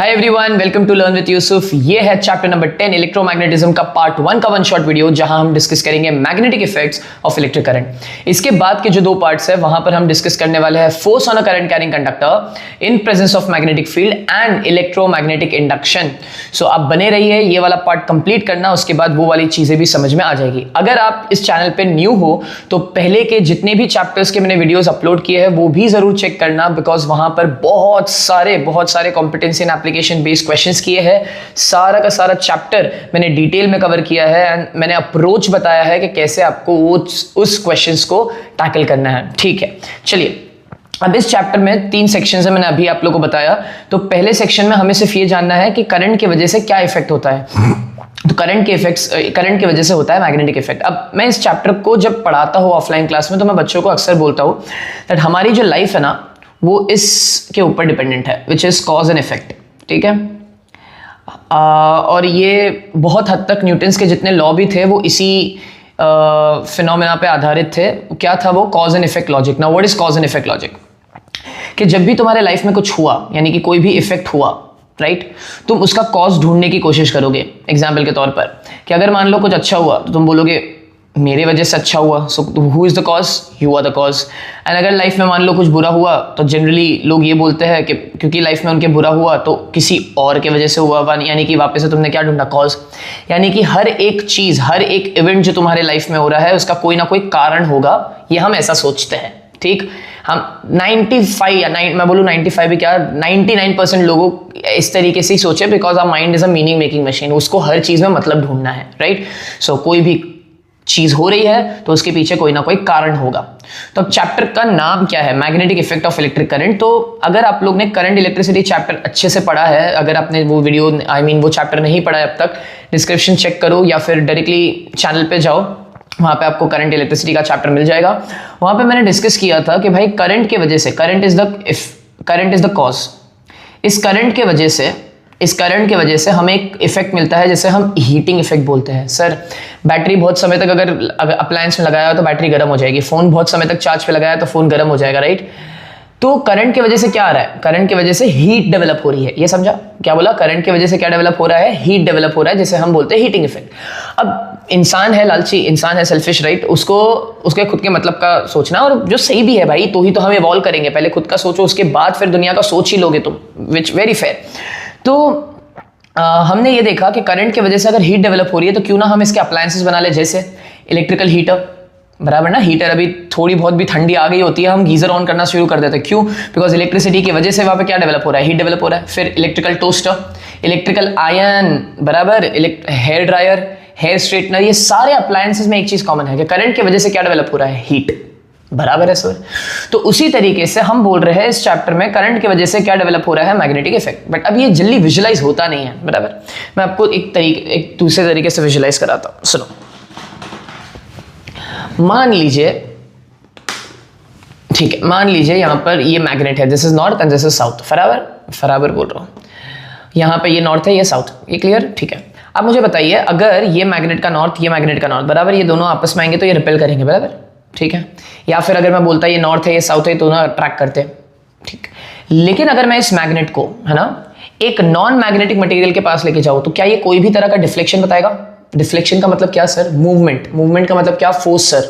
Hi everyone, welcome to learn with Yusuf. ये है chapter number 10 electromagnetism का पार्ट 1 का वन शॉट वीडियो, जहां हम डिस्कस करेंगे magnetic effects of electric current. इसके बाद के जो दो पार्ट्स है वहां पर हम डिस्कस करने वाले हैं force on a current carrying conductor in presence of magnetic field and electromagnetic induction. So आप बने रहिए, ये वाला पार्ट कंप्लीट करना, उसके बाद वो वाली चीजें भी समझ में आ जाएगी। अगर आप इस चैनल पे न्यू हो तो पहले के जितने भी चैप्टर्स के मैंने वीडियोस अपलोड किए हैं वो भी जरूर चेक करना, बिकॉज वहां पर बहुत सारे competency and application based questions किए हैं। सारा का सारा चैप्टर मैंने डिटेल में कवर किया है एंड मैंने अप्रोच बताया है कि कैसे आपको उस क्वेश्चंस को टैकल करना है। ठीक है, चलिए अब इस चैप्टर में 3 सेक्शंस है, मैंने अभी आप लोगों को बताया। तो पहले सेक्शन में हमें सिर्फ ये जानना है कि करंट की वजह से क्या इफेक्ट होता है। तो करंट की वजह से होता है मैग्नेटिक इफेक्ट। अब मैं इस चैप्टर को जब पढ़ाता हूँ ऑफलाइन क्लास में तो मैं बच्चों को अक्सर बोलता हूँ दैट हमारी जो लाइफ है ना वो इसके ऊपर डिपेंडेंट है, which is cause and effect. ठीक है, और ये बहुत हद तक न्यूटन्स के जितने लॉ भी थे वो इसी फिनोमेना पे आधारित थे। क्या था वो? Cause and effect logic. Now what is cause and effect logic? कि जब भी तुम्हारे लाइफ में कुछ हुआ, यानी कि कोई भी इफेक्ट हुआ, राइट, तुम उसका कॉज ढूंढने की कोशिश करोगे। एग्जाम्पल के तौर पर कि अगर मान लो कुछ अच्छा हुआ तो तुम बोलोगे मेरे वजह से अच्छा हुआ, so who is the cause? You are the cause. And अगर लाइफ में मान लो कुछ बुरा हुआ तो जनरली लोग ये बोलते हैं कि क्योंकि लाइफ में उनके बुरा हुआ तो किसी और के वजह से हुआ, यानी कि वापस से तुमने क्या ढूंढा? कॉज। यानी कि हर एक चीज, हर एक इवेंट जो तुम्हारे लाइफ में हो रहा है उसका कोई ना कोई कारण होगा, ये हम ऐसा सोचते हैं। ठीक, हम 95 या मैं बोलूँ 95 भी क्या, 99% लोगों इस तरीके से ही सोचे, because our mind is a meaning making machine. उसको हर चीज में मतलब ढूंढना है, राइट। सो कोई भी चीज हो रही है तो उसके पीछे कोई ना कोई कारण होगा। तो अब चैप्टर का नाम क्या है? Magnetic effect of electric current. तो अगर आप लोग ने करंट इलेक्ट्रिसिटी चैप्टर अच्छे से पढ़ा है, अगर आपने वो वीडियो वो चैप्टर नहीं पढ़ा है अब तक, डिस्क्रिप्शन चेक करो या फिर डायरेक्टली चैनल पे जाओ, वहां पे आपको करंट इलेक्ट्रिसिटी का चैप्टर मिल जाएगा। वहां पे मैंने डिस्कस किया था कि भाई करंट के वजह से, करंट इज द कॉज। इस करंट के वजह से हमें एक इफेक्ट मिलता है जिसे हम हीटिंग इफेक्ट बोलते हैं। सर बैटरी बहुत समय तक अगर अप्लायंस में लगाया हो तो बैटरी गर्म हो जाएगी, फोन बहुत समय तक चार्ज पे लगाया तो फोन गर्म हो जाएगा, राइट। तो करंट की वजह से क्या आ रहा है? करंट की वजह से हीट डेवलप हो रही है। ये समझा? क्या बोला? करंट की वजह से क्या डेवलप हो रहा है? हीट डेवलप हो रहा है, जिसे हम बोलते हैं हीटिंग इफेक्ट। अब इंसान है लालची, इंसान है सेल्फिश, राइट। उसको उसके खुद के मतलब का सोचना, और जो सही भी है भाई, तो ही तो हम इवॉल्व करेंगे। पहले खुद का सोचो, उसके बाद फिर दुनिया का सोच ही लोगे तुम, विच वेरी फेयर। तो हमने ये देखा कि करंट की वजह से अगर हीट डेवलप हो रही है तो क्यों ना हम इसके अप्लायंसेस बना ले, जैसे इलेक्ट्रिकल हीटर, बराबर ना। हीटर अभी थोड़ी बहुत भी ठंडी आ गई होती है, हम गीजर ऑन करना शुरू कर देते हैं। क्यों? बिकॉज इलेक्ट्रिसिटी की वजह से वहां पे क्या डेवलप हो रहा है? हीट डेवलप हो रहा है। फिर इलेक्ट्रिकल टोस्टर, इलेक्ट्रिकल आयरन, बराबर, हेयर ड्रायर, हेयर स्ट्रेटनर, ये सारे अप्लायंसेस में एक चीज कॉमन है कि करंट की वजह से क्या डेवलप हो रहा है? हीट, बराबर है सर। तो उसी तरीके से हम बोल रहे हैं इस चैप्टर में करंट की वजह से क्या डेवलप हो रहा है? Magnetic effect. बट अब ये जल्दी विजुलाइज होता नहीं है, बराबर। मैं आपको एक दूसरे तरीके से विजुलाइज कराता हूं, सुनो। मान लीजिए, ठीक है, मान लीजिए यहां पर ये मैग्नेट है, this is north and this is south, बराबर बोल रहा हूं। यहां पे ये नॉर्थ है, ये साउथ, ये क्लियर? ठीक है। अब मुझे बताइए, अगर ये मैग्नेट का नॉर्थ, ये मैग्नेट का नॉर्थ, बराबर, ये दोनों आपस में आएंगे तो ये रिपेल करेंगे, बराबर, ठीक है। या फिर अगर मैं बोलता ये नॉर्थ है, ये साउथ है, दोनों अट्रैक्ट करते हैं, ठीक। लेकिन अगर मैं इस मैग्नेट को, है ना, एक नॉन मैग्नेटिक मटेरियल के पास लेके जाऊं तो क्या ये कोई भी तरह का डिफ्लेक्शन बताएगा? डिफ्लेक्शन का मतलब क्या सर? मूवमेंट का मतलब क्या? Force sir.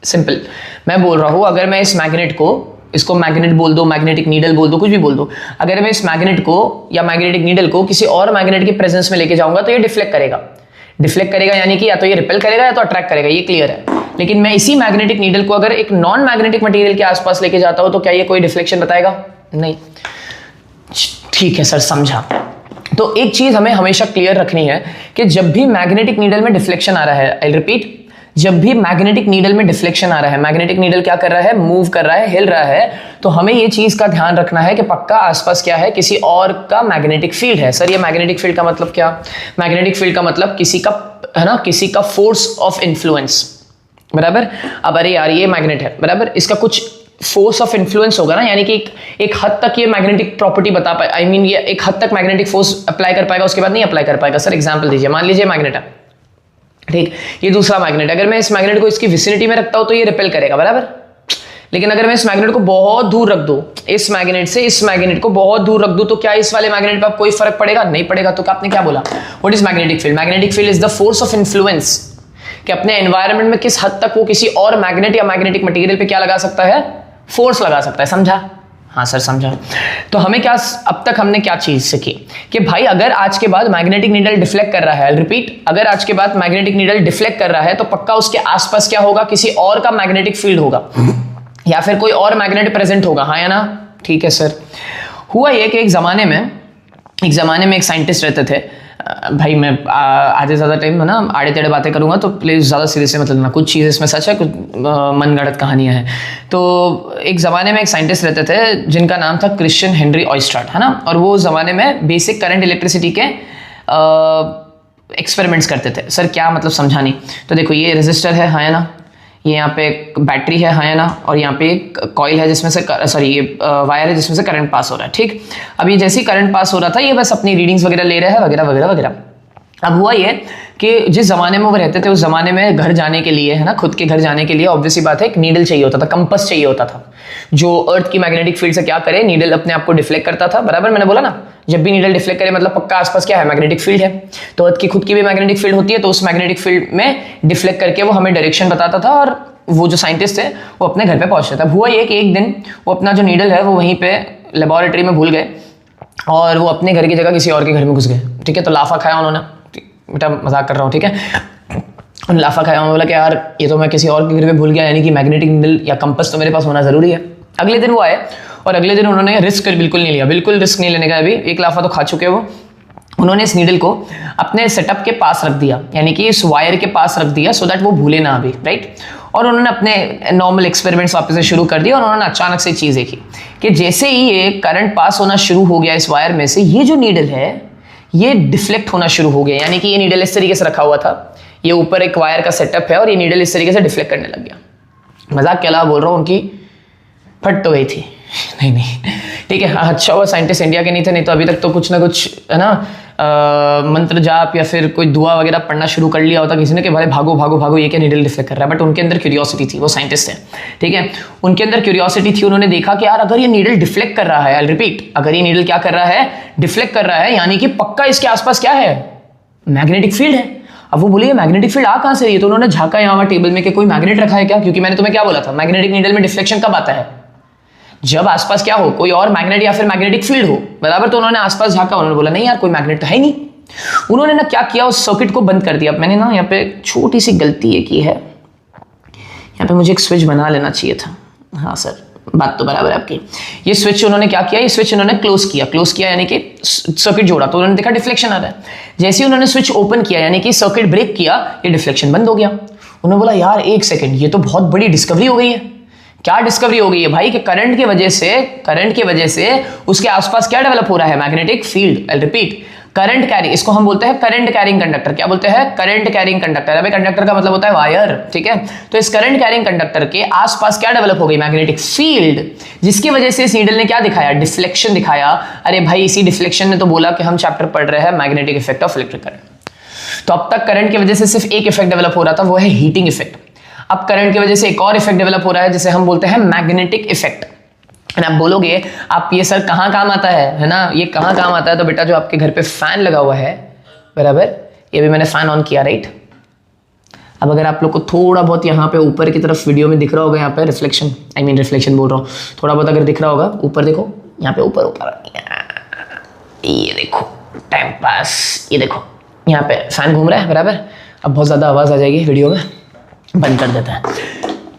सिंपल, मैं बोल रहा हूं अगर मैं इस मैग्नेट को, इसको मैग्नेट बोल दो, मैग्नेटिक नीडल बोल दो, कुछ भी बोल दो, अगर मैं इस मैग्नेट को या मैग्नेटिक नीडल को किसी और मैग्नेट के प्रेजेंस में लेके जाऊंगा तो ये डिफ्लेक्ट करेगा, यानी कि या तो ये रिपेल करेगा या तो अट्रैक्ट करेगा, ये क्लियर है। लेकिन मैं इसी मैग्नेटिक नीडल को अगर एक नॉन मैग्नेटिक मटेरियल के आसपास लेके जाता हूं तो क्या ये कोई डिफ्लेक्शन बताएगा? नहीं। ठीक है सर, समझा। तो एक चीज हमें हमेशा क्लियर रखनी है कि जब भी मैग्नेटिक नीडल में डिफ्लेक्शन आ रहा है, आई रिपीट, जब भी मैग्नेटिक नीडल में डिफ्लेक्शन आ रहा है, मैग्नेटिक नीडल क्या कर रहा है? मूव कर रहा है, हिल रहा है, तो हमें ये चीज का ध्यान रखना है कि पक्का आसपास क्या है? किसी और का मैग्नेटिक फील्ड है। सर ये मैग्नेटिक फील्ड का मतलब क्या? मैग्नेटिक फील्ड का मतलब किसी का, है ना, किसी का फोर्स ऑफ इन्फ्लुएंस, बराबर। अब अरे यार ये मैग्नेट है, बराबर, इसका कुछ फोर्स ऑफ इन्फ्लुएंस होगा ना, यानी कि एक हद तक ये मैग्नेटिक प्रॉपर्टी बता पाए, ये एक हद तक मैग्नेटिक फोर्स अप्लाई कर पाएगा, उसके बाद नहीं अप्लाई कर पाएगा। सर एग्जांपल दीजिए, मान लीजिए मैग्नेट है, ठीक, ये दूसरा मैग्नेट, अगर मैं इस मैग्नेट को इसकी विसिनिटी में रखता हूं तो ये रिपेल करेगा, बराबर। लेकिन अगर मैं इस मैग्नेट को बहुत दूर रख दूं, इस मैग्नेट से इस मैग्नेट को बहुत दूर रख दूं, तो क्या इस वाले मैग्नेट पर कोई फर्क पड़ेगा? नहीं पड़ेगा। तो आपने क्या बोला? What is magnetic field? Magnetic field is the force of influence, कि अपने एनवायरनमेंट में किस हद तक वो किसी और मैग्नेट या मैग्नेटिक मटेरियल पे क्या लगा सकता है? फोर्स लगा सकता है। समझा? हाँ सर समझा। तो हमें क्या, अब तक हमने क्या चीज सीखी कि भाई अगर आज के बाद मैग्नेटिक नीडल डिफ्लेक्ट कर रहा है, रिपीट, अगर आज के बाद मैग्नेटिक नीडल डिफ्लेक्ट कर रहा है तो पक्का उसके आसपास क्या होगा? किसी और का मैग्नेटिक फील्ड होगा या फिर कोई और मैग्नेट प्रेजेंट होगा, हाँ या ना? ठीक है सर। हुआ ये कि एक जमाने में एक साइंटिस्ट रहते थे। भाई मैं आधे ज़्यादा टाइम है ना आड़े टेढ़े बातें करूंगा, तो प्लीज़ ज़्यादा सीरियस से मत लेना, कुछ चीज़ इसमें सच है, कुछ मनगढ़ंत कहानियां हैं। तो एक ज़माने में एक साइंटिस्ट रहते थे जिनका नाम था क्रिश्चियन हेनरी ऑयस्ट्राट, है ना। और वो ज़माने में बेसिक करंट इलेक्ट्रिसिटी के एक्सपेरिमेंट्स करते थे। सर क्या मतलब, समझा नहीं। तो देखो ये रेजिस्टर है, हाँ या ना, ये यहाँ पे एक बैटरी है, हाँ या ना, और यहाँ पे एक कॉइल है जिसमें से ये वायर है जिसमें से करंट पास हो रहा है, ठीक। अब ये जैसे ही करंट पास हो रहा था, ये बस अपनी रीडिंग्स वगैरह ले रहा है, वगैरह वगैरह वगैरह। अब हुआ ये कि जिस जमाने में वो रहते थे, उस जमाने में घर जाने के लिए, है ना, खुद के घर जाने के लिए ऑब्वियसली बात है एक नीडल चाहिए होता था, कंपस चाहिए होता था, जो अर्थ की मैग्नेटिक फील्ड से क्या करे, नीडल अपने आप को डिफ्लेक्ट करता था। बराबर मैंने बोला ना, जब भी नीडल डिफ्लेक्ट करे मतलब पक्का आसपास क्या है, मैग्नेटिक फील्ड है। तो अर्थ की खुद की भी मैग्नेटिक फील्ड होती है, तो उस मैग्नेटिक फील्ड में डिफ्लेक्ट करके वो हमें डायरेक्शन बताता था, और वो जो साइंटिस्ट थे वो अपने घर पे पहुंचता था। हुआ ये कि एक दिन वो अपना जो नीडल है वो वहीं पे लेबोरेटरी में भूल गए, और वो अपने घर की जगह किसी और के घर में घुस गए, ठीक है। तो लाफा खाया उन्होंने, बेटा मजाक कर रहा हूँ, ठीक है। उन्होंने लाफा खाया, उन्होंने बोला कि यार ये तो मैं किसी और के घर में भूल गया, यानी कि मैग्नेटिक नीडल या कंपस तो मेरे पास होना जरूरी है। अगले दिन वो आए, और अगले दिन उन्होंने रिस्क बिल्कुल नहीं लिया, बिल्कुल रिस्क नहीं लेने का। अभी एक लाफा तो खा चुके वो। उन्होंने इस नीडल को अपने सेटअप के पास रख दिया, यानी कि इस वायर के पास रख दिया, सो दैट वो भूले ना अभी, राइट। और उन्होंने अपने नॉर्मल एक्सपेरिमेंट्स वापस से शुरू कर दिया, और उन्होंने अचानक से चीज़ देखी कि जैसे ही ये करंट पास होना शुरू हो गया इस वायर में से, ये जो नीडल है ये डिफ्लेक्ट होना शुरू हो गया। यानी कि ये नीडल इस तरीके से रखा हुआ था, ये ऊपर एक वायर का सेटअप है, और ये नीडल इस तरीके से डिफ्लेक्ट करने लग गया। मजाक के अलावा बोल रहा हूँ, उनकी फट तो गई थी। नहीं ठीक है, अच्छा वो साइंटिस्ट इंडिया के नहीं थे, नहीं तो अभी तक तो कुछ ना कुछ, है ना, मंत्र जाप या फिर कोई दुआ वगैरह पढ़ना शुरू कर लिया होता किसी ने कि भाई भागो भागो भागो, ये क्या नीडल डिफ्लेक्ट कर रहा है। बट उनके अंदर क्यूरियोसिटी थी, वो साइंटिस्ट है, ठीक है। उनके अंदर क्यूरियोसिटी थी, उन्होंने देखा कि यार अगर ये नीडल डिफ्लेक्ट कर रहा है, आई रिपीट, अगर ये नीडल क्या कर रहा है, डिफ्लेक्ट कर रहा है, यानी कि पक्का इसके आसपास क्या है, मैग्नेटिक फील्ड है। अब वो बोले मैग्नेटिक फील्ड आ कहां से रही है, तो उन्होंने झांका यहाँ टेबल में कि कोई मैग्नेट रखा है क्या, क्योंकि मैंने तुम्हें क्या बोला था, मैग्नेटिक नीडल में डिफ्लेक्शन कब आता है, जब आसपास क्या हो, कोई और मैग्नेट या फिर मैग्नेटिक फील्ड हो, बराबर। तो उन्होंने आसपास झांका, उन्होंने बोला नहीं यार कोई मैग्नेट तो है नहीं। उन्होंने ना क्या किया, उस सर्किट को बंद कर दिया। मैंने ना यहाँ पे छोटी सी गलती ये की है, यहाँ पे मुझे एक स्विच बना लेना चाहिए था। हाँ सर, बात तो बराबर है आपकी। ये स्विच उन्होंने क्या किया, ये स्विच उन्होंने क्लोज किया यानी कि सर्किट जोड़ा, तो उन्होंने देखा डिफ्लेक्शन आ रहा है। जैसे ही उन्होंने स्विच ओपन किया यानी कि सर्किट ब्रेक किया, ये डिफ्लेक्शन बंद हो गया। उन्होंने बोला यार एक सेकेंड, ये तो बहुत बड़ी डिस्कवरी हो गई है। क्या डिस्कवरी हो गई है भाई, कि करंट की वजह से उसके आसपास क्या डेवलप हो रहा है, magnetic field. I repeat, current carry, इसको हम बोलते हैं करंट कैरिंग कंडक्टर। क्या बोलते हैं, करंट कैरिंग कंडक्टर। अबे कंडक्टर का मतलब होता है वायर, ठीक है। तो इस करंट कैरिंग कंडक्टर के आसपास क्या डेवलप हो गई, मैग्नेटिक फील्ड, जिसकी वजह से इस नीडल ने क्या दिखाया, डिफ्लेक्शन दिखाया। अरे भाई इसी डिफ्लेक्शन ने तो बोला कि हम चैप्टर पढ़ रहे हैं magnetic effect of electric current. तो अब तक करंट की वजह से सिर्फ एक इफेक्ट डेवलप हो रहा था, वो है हीटिंग इफेक्ट। अब करंट की वजह से एक और इफेक्ट डेवलप हो रहा है जिसे हम बोलते हैं मैग्नेटिक इफेक्ट। आप बोलोगे आप ये सर कहाँ काम आता है ना, ये कहाँ काम आता है, तो बेटा जो आपके घर पे फैन लगा हुआ है, बराबर, ये भी मैंने फैन ऑन किया, राइट। अब अगर आप लोग को थोड़ा बहुत यहाँ पे ऊपर की तरफ वीडियो में दिख रहा होगा, यहाँ पे रिफ्लेक्शन, रिफ्लेक्शन बोल रहा हूँ, थोड़ा बहुत अगर दिख रहा होगा, ऊपर देखो, यहाँ पे ऊपर ये देखो टाइम पास, ये देखो यहाँ पे फैन घूम रहा है, बराबर। अब बहुत ज्यादा आवाज आ जाएगी वीडियो में, बंद कर देता है।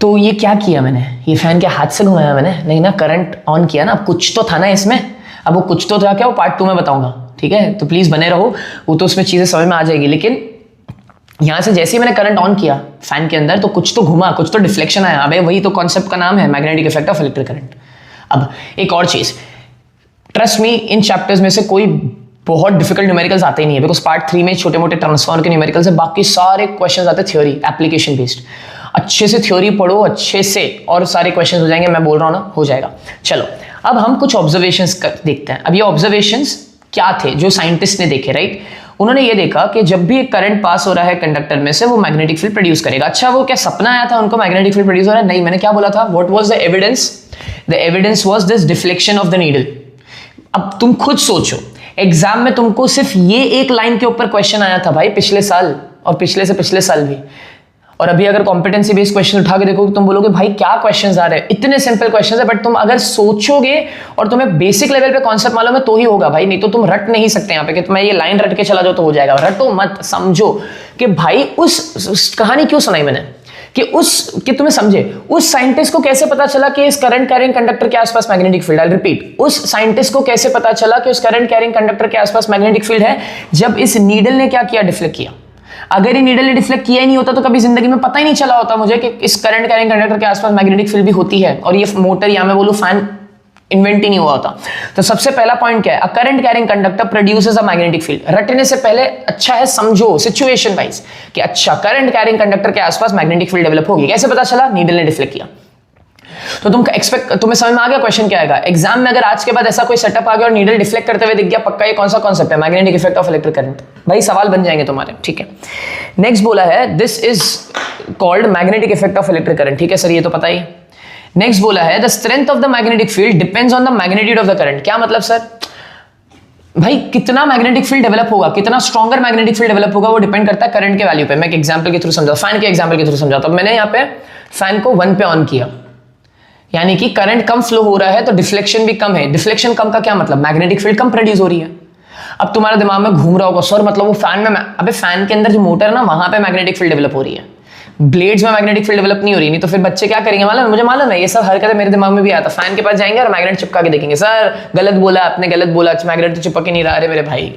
तो ये क्या किया मैंने, ये फैन के हाथ से घुमाया मैंने, नहीं ना, करंट ऑन किया ना। कुछ तो था ना इसमें, अब वो कुछ तो था क्या, वो पार्ट 2 में बताऊंगा, ठीक है। तो प्लीज बने रहो, वो तो उसमें चीजें समझ में आ जाएगी। लेकिन यहां से जैसे ही मैंने करंट ऑन किया फैन के अंदर, तो कुछ तो घुमा, कुछ तो डिफ्लेक्शन आया। अबे वही तो कॉन्सेप्ट का नाम है magnetic effect of electric current. अब एक और चीज, ट्रस्ट मी, इन चैप्टर्स में से कोई बहुत डिफिकल्ट न्यूमेरिकल्स आते ही नहीं है, बिकॉज पार्ट 3 में छोटे मोटे ट्रांसफॉर्मर के न्यूमेरिकल्स है, बाकी सारे क्वेश्चंस आते हैं थ्योरी, एप्लीकेशन बेस्ड। अच्छे से थ्योरी पढ़ो अच्छे से, और सारे क्वेश्चंस हो जाएंगे। मैं बोल रहा हूं ना, हो जाएगा। चलो अब हम कुछ ऑब्जर्वेशंस देखते हैं। अब ये ऑब्जर्वेशंस क्या थे जो साइंटिस्ट ने देखे, राइट? उन्होंने ये देखा कि जब भी एक करंट पास हो रहा है कंडक्टर में से वो मैग्नेटिक फील्ड प्रोड्यूस करेगा। अच्छा, वो क्या सपना आया था उनको मैग्नेटिक फील्ड प्रोड्यूस हो रहा है? नहीं, मैंने क्या बोला था? What was the evidence? The evidence was this deflection of the needle. अब तुम खुद सोचो, एग्जाम में तुमको सिर्फ ये एक लाइन के ऊपर क्वेश्चन आया था भाई पिछले साल, और पिछले से पिछले साल भी। और अभी अगर कॉम्पिटेंसी बेस्ड क्वेश्चन उठा के देखो, तुम बोलोगे भाई क्या क्वेश्चंस आ रहे हैं, इतने सिंपल क्वेश्चंस है, बट तुम अगर सोचोगे और तुम्हें बेसिक लेवल पे कॉन्सेप्ट मालूम है तो ही होगा भाई, नहीं तो तुम रट नहीं सकते यहाँ पे कि मैं ये लाइन रट के चला जाओ तो हो जाएगा। रटो मत, समझो कि भाई उस कहानी क्यों सुनाई मैंने, कि तुम्हें समझे उस साइंटिस्ट को कैसे पता चला कि इस करंट कैरिंग कंडक्टर के आसपास मैग्नेटिक फील्ड। आई रिपीट, उस साइंटिस्ट को कैसे पता चला कि उस करंट कैरिंग कंडक्टर के आसपास मैग्नेटिक फील्ड है, जब इस नीडल ने क्या किया? डिफ्लेक्ट किया। अगर ये नीडल ने डिफ्लेक्ट किया ही नहीं होता तो कभी जिंदगी में पता ही नहीं चला होता मुझे कि इस करंट कैरिंग कंडक्टर के आसपास मैग्नेटिक फील्ड भी होती है, और ये मोटर या मैं बोलूं फैन इन्वेंट ही नहीं हुआ होता। तो सबसे पहला पॉइंट क्या है? अ करंट कैरिंग कंडक्टर प्रोड्यूसेस अ मैग्नेटिक फील्ड। रटने से पहले अच्छा है समझो सिचुएशन वाइज कि अच्छा करंट कैरिंग कंडक्टर के आसपास मैग्नेटिक फील्ड डेवलप होगी। कैसे पता चला? नीडल ने डिफ्लेक्ट किया। तो तुम्हें समझ में आ गया क्वेश्चन क्या आएगा एग्जाम में? अगर आज के बाद ऐसा कोई सेटअप आ गया और नीडल डिफ्लेक्ट करते हुए दिख गया, पक्का ये कौन सा कॉन्सेप्ट है? Magnetic effect of electric current. भाई सवाल बन जाएंगे तुम्हारे, ठीक है। नेक्स्ट बोला है this is called magnetic effect of electric current. ठीक है सर, ये तो पता ही। नेक्स्ट बोला है the strength of the magnetic field depends on the magnitude of the current. क्या मतलब सर? भाई कितना मैग्नेटिक फील्ड डेवलप होगा, कितना स्ट्रॉन्गर मैग्नेटिक फील्ड डेवलप होगा, वो डिपेंड करता है करंट के वैल्यू पे। मैं एक एग्जांपल के थ्रू समझाता, फैन के एग्जांपल के थ्रू समझाता हूं। मैंने यहाँ पे फैन को 1 पे ऑन किया, यानी कि करंट कम फ्लो हो रहा है तो डिफ्लेक्शन भी कम है। डिफ्लेक्शन कम का क्या मतलब? मैग्नेटिक फील्ड कम प्रोड्यूस हो रही है। अब तुम्हारे दिमाग में घूम रहा होगा सर मतलब वो फैन में, अबे फैन के अंदर जो मोटर है ना वहां पे मैग्नेटिक फील्ड डेवलप हो रही है, ब्लेड्स में मैग्नेटिक फील्ड डेवलप नहीं हो रही। नहीं तो फिर बच्चे क्या करेंगे मालूम है? मुझे मालूम है ये सब हरकतें मेरे दिमाग में भी आता। फैन के पास जाएंगे और मैग्नेट चिपका के देखेंगे, सर गलत बोला आपने, गलत बोला, मैग्नेट तो चिपक ही नहीं रहा। अरे मेरे भाई